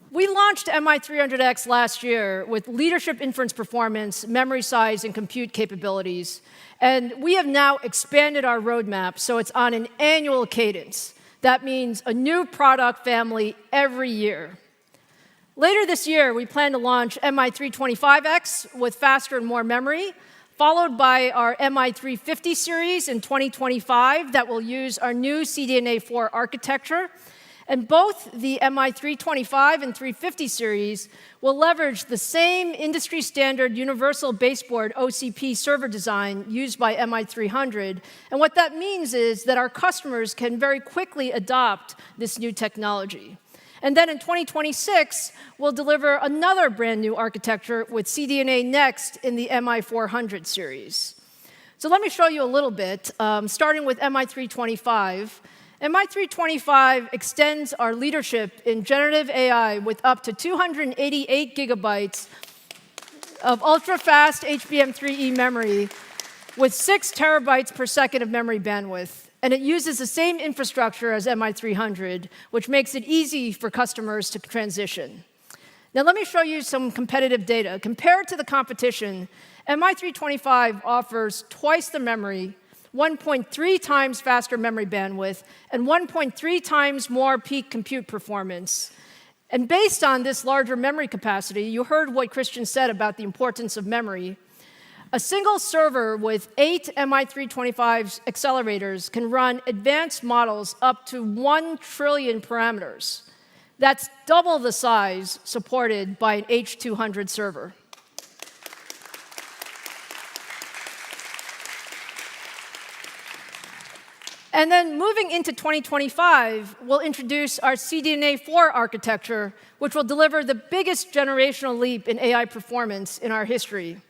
We launched MI300X last year with leadership inference performance, memory size, and compute capabilities. And we have now expanded our roadmap so it's on an annual cadence. That means a new product family every year. Later this year, we plan to launch MI325X with faster and more memory, followed by our MI350 series in 2025 that will use our new CDNA 4 architecture. And both the MI325 and 350 series will leverage the same industry-standard universal baseboard OCP server design used by MI300. And what that means is that our customers can very quickly adopt this new technology. And then in 2026, we'll deliver another brand new architecture with CDNA Next in the MI400 series. So let me show you a little bit, starting with MI325. MI325 extends our leadership in generative AI with up to 288 gigabytes of ultra-fast HBM3E memory with 6 terabytes per second of memory bandwidth. And it uses the same infrastructure as MI300, which makes it easy for customers to transition. Now, let me show you some competitive data. Compared to the competition, MI325 offers twice the memory, 1.3 times faster memory bandwidth, and 1.3 times more peak compute performance. And based on this larger memory capacity, you heard what Christian said about the importance of memory. A single server with 8 MI325 accelerators can run advanced models up to 1 trillion parameters. That's double the size supported by an H200 server. And then moving into 2025, we'll introduce our CDNA 4 architecture, which will deliver the biggest generational leap in AI performance in our history.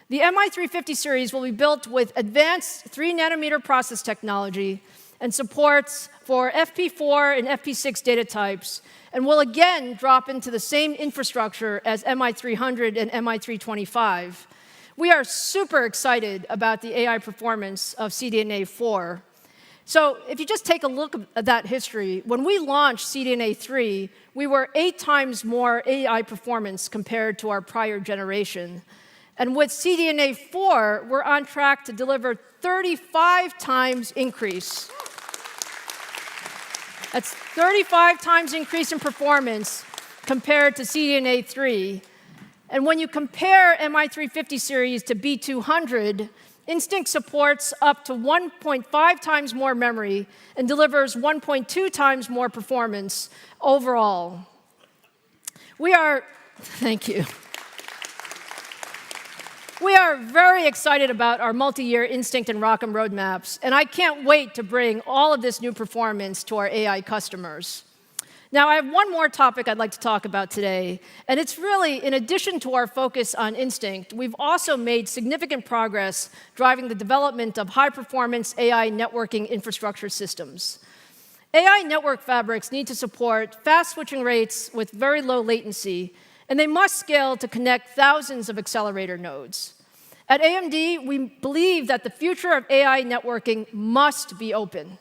The MI350 series will be built with advanced 3-nanometer process technology and supports for FP4 and FP6 data types, and will again drop into the same infrastructure as MI300 and MI325. We are super excited about the AI performance of CDNA 4. So if you just take a look at that history, when we launched CDNA 3, we were 8 times more AI performance compared to our prior generation. And with CDNA 4, we're on track to deliver 35 times increase. That's 35 times increase in performance compared to CDNA 3. And when you compare MI350 series to B200, Instinct supports up to 1.5 times more memory and delivers 1.2 times more performance overall. Thank you. We are very excited about our multi-year Instinct and ROCm roadmaps, and I can't wait to bring all of this new performance to our AI customers. Now, I have one more topic I'd like to talk about today, and it's really, in addition to our focus on Instinct, we've also made significant progress driving the development of high-performance AI networking infrastructure systems. AI network fabrics need to support fast switching rates with very low latency, and they must scale to connect thousands of accelerator nodes. At AMD, we believe that the future of AI networking must be open.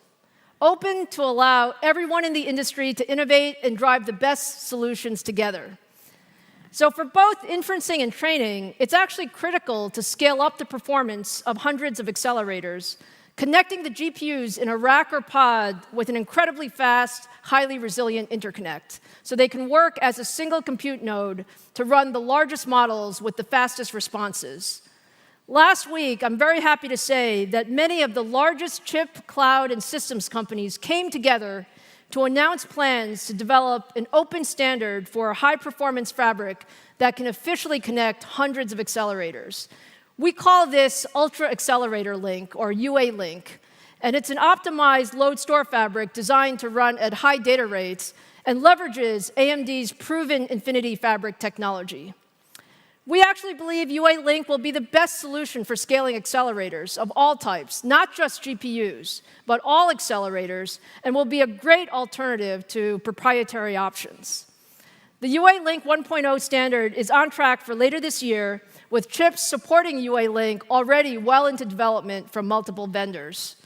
Open to allow everyone in the industry to innovate and drive the best solutions together. So for both inferencing and training, it's actually critical to scale up the performance of hundreds of accelerators, connecting the GPUs in a rack or pod with an incredibly fast, highly resilient interconnect, so they can work as a single compute node to run the largest models with the fastest responses. Last week, I'm very happy to say that many of the largest chip, cloud, and systems companies came together to announce plans to develop an open standard for a high-performance fabric that can officially connect hundreds of accelerators. We call this Ultra Accelerator Link, or UA Link, and it's an optimized load store fabric designed to run at high data rates and leverages AMD's proven Infinity Fabric technology. We actually believe UA Link will be the best solution for scaling accelerators of all types, not just GPUs, but all accelerators, and will be a great alternative to proprietary options. The UA Link 1.0 standard is on track for later this year, with chips supporting UA Link already well into development from multiple vendors.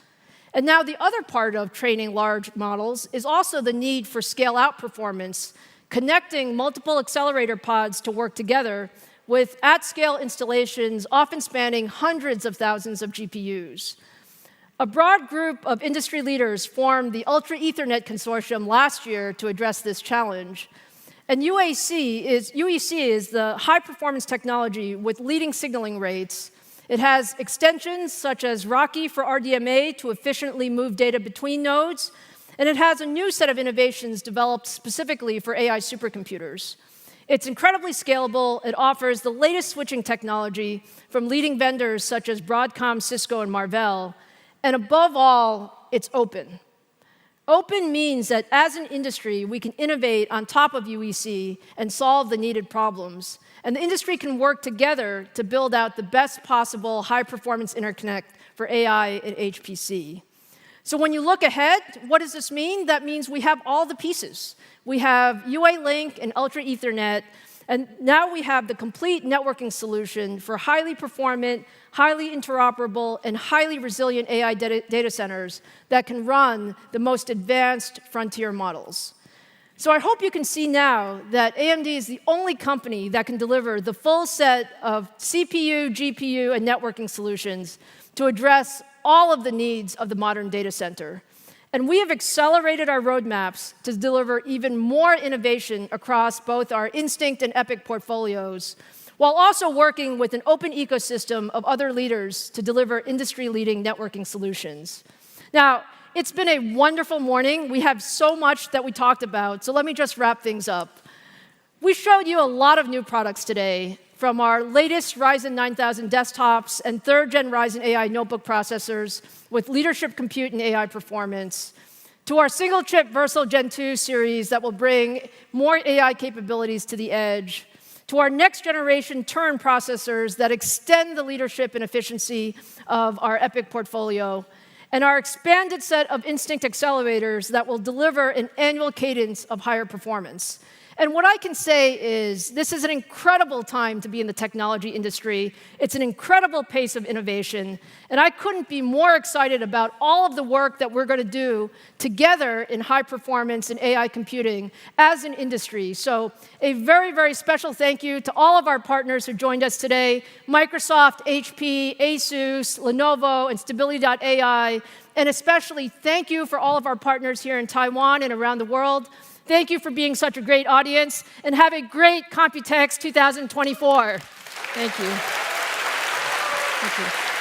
And now the other part of training large models is also the need for scale-out performance, connecting multiple accelerator pods to work together with at-scale installations often spanning hundreds of thousands of GPUs. A broad group of industry leaders formed the Ultra Ethernet Consortium last year to address this challenge. And UEC is the high-performance technology with leading signaling rates. It has extensions such as Rocky for RDMA to efficiently move data between nodes, and it has a new set of innovations developed specifically for AI supercomputers. It's incredibly scalable. It offers the latest switching technology from leading vendors such as Broadcom, Cisco, and Marvell. And above all, it's open. Open means that as an industry, we can innovate on top of UEC and solve the needed problems. And the industry can work together to build out the best possible high-performance interconnect for AI and HPC. So when you look ahead, what does this mean? That means we have all the pieces. We have UA Link and Ultra Ethernet, and now we have the complete networking solution for highly performant, highly interoperable, and highly resilient AI data centers that can run the most advanced frontier models. So I hope you can see now that AMD is the only company that can deliver the full set of CPU, GPU, and networking solutions to address all of the needs of the modern data center. And we have accelerated our roadmaps to deliver even more innovation across both our Instinct and EPYC portfolios, while also working with an open ecosystem of other leaders to deliver industry-leading networking solutions. Now, it's been a wonderful morning. We have so much that we talked about, so let me just wrap things up. We showed you a lot of new products today, from our latest Ryzen 9000 desktops and third-gen Ryzen AI notebook processors with leadership compute and AI performance, to our single-chip Versal Gen 2 series that will bring more AI capabilities to the edge, to our next-generation Turin processors that extend the leadership and efficiency of our EPYC portfolio, and our expanded set of Instinct accelerators that will deliver an annual cadence of higher performance. And what I can say is this is an incredible time to be in the technology industry. It's an incredible pace of innovation. And I couldn't be more excited about all of the work that we're going to do together in high performance and AI computing as an industry. So a very, very special thank you to all of our partners who joined us today: Microsoft, HP, Asus, Lenovo, and Stability.ai. And especially thank you for all of our partners here in Taiwan and around the world. Thank you for being such a great audience, and have a great Computex 2024. Thank you. Thank you.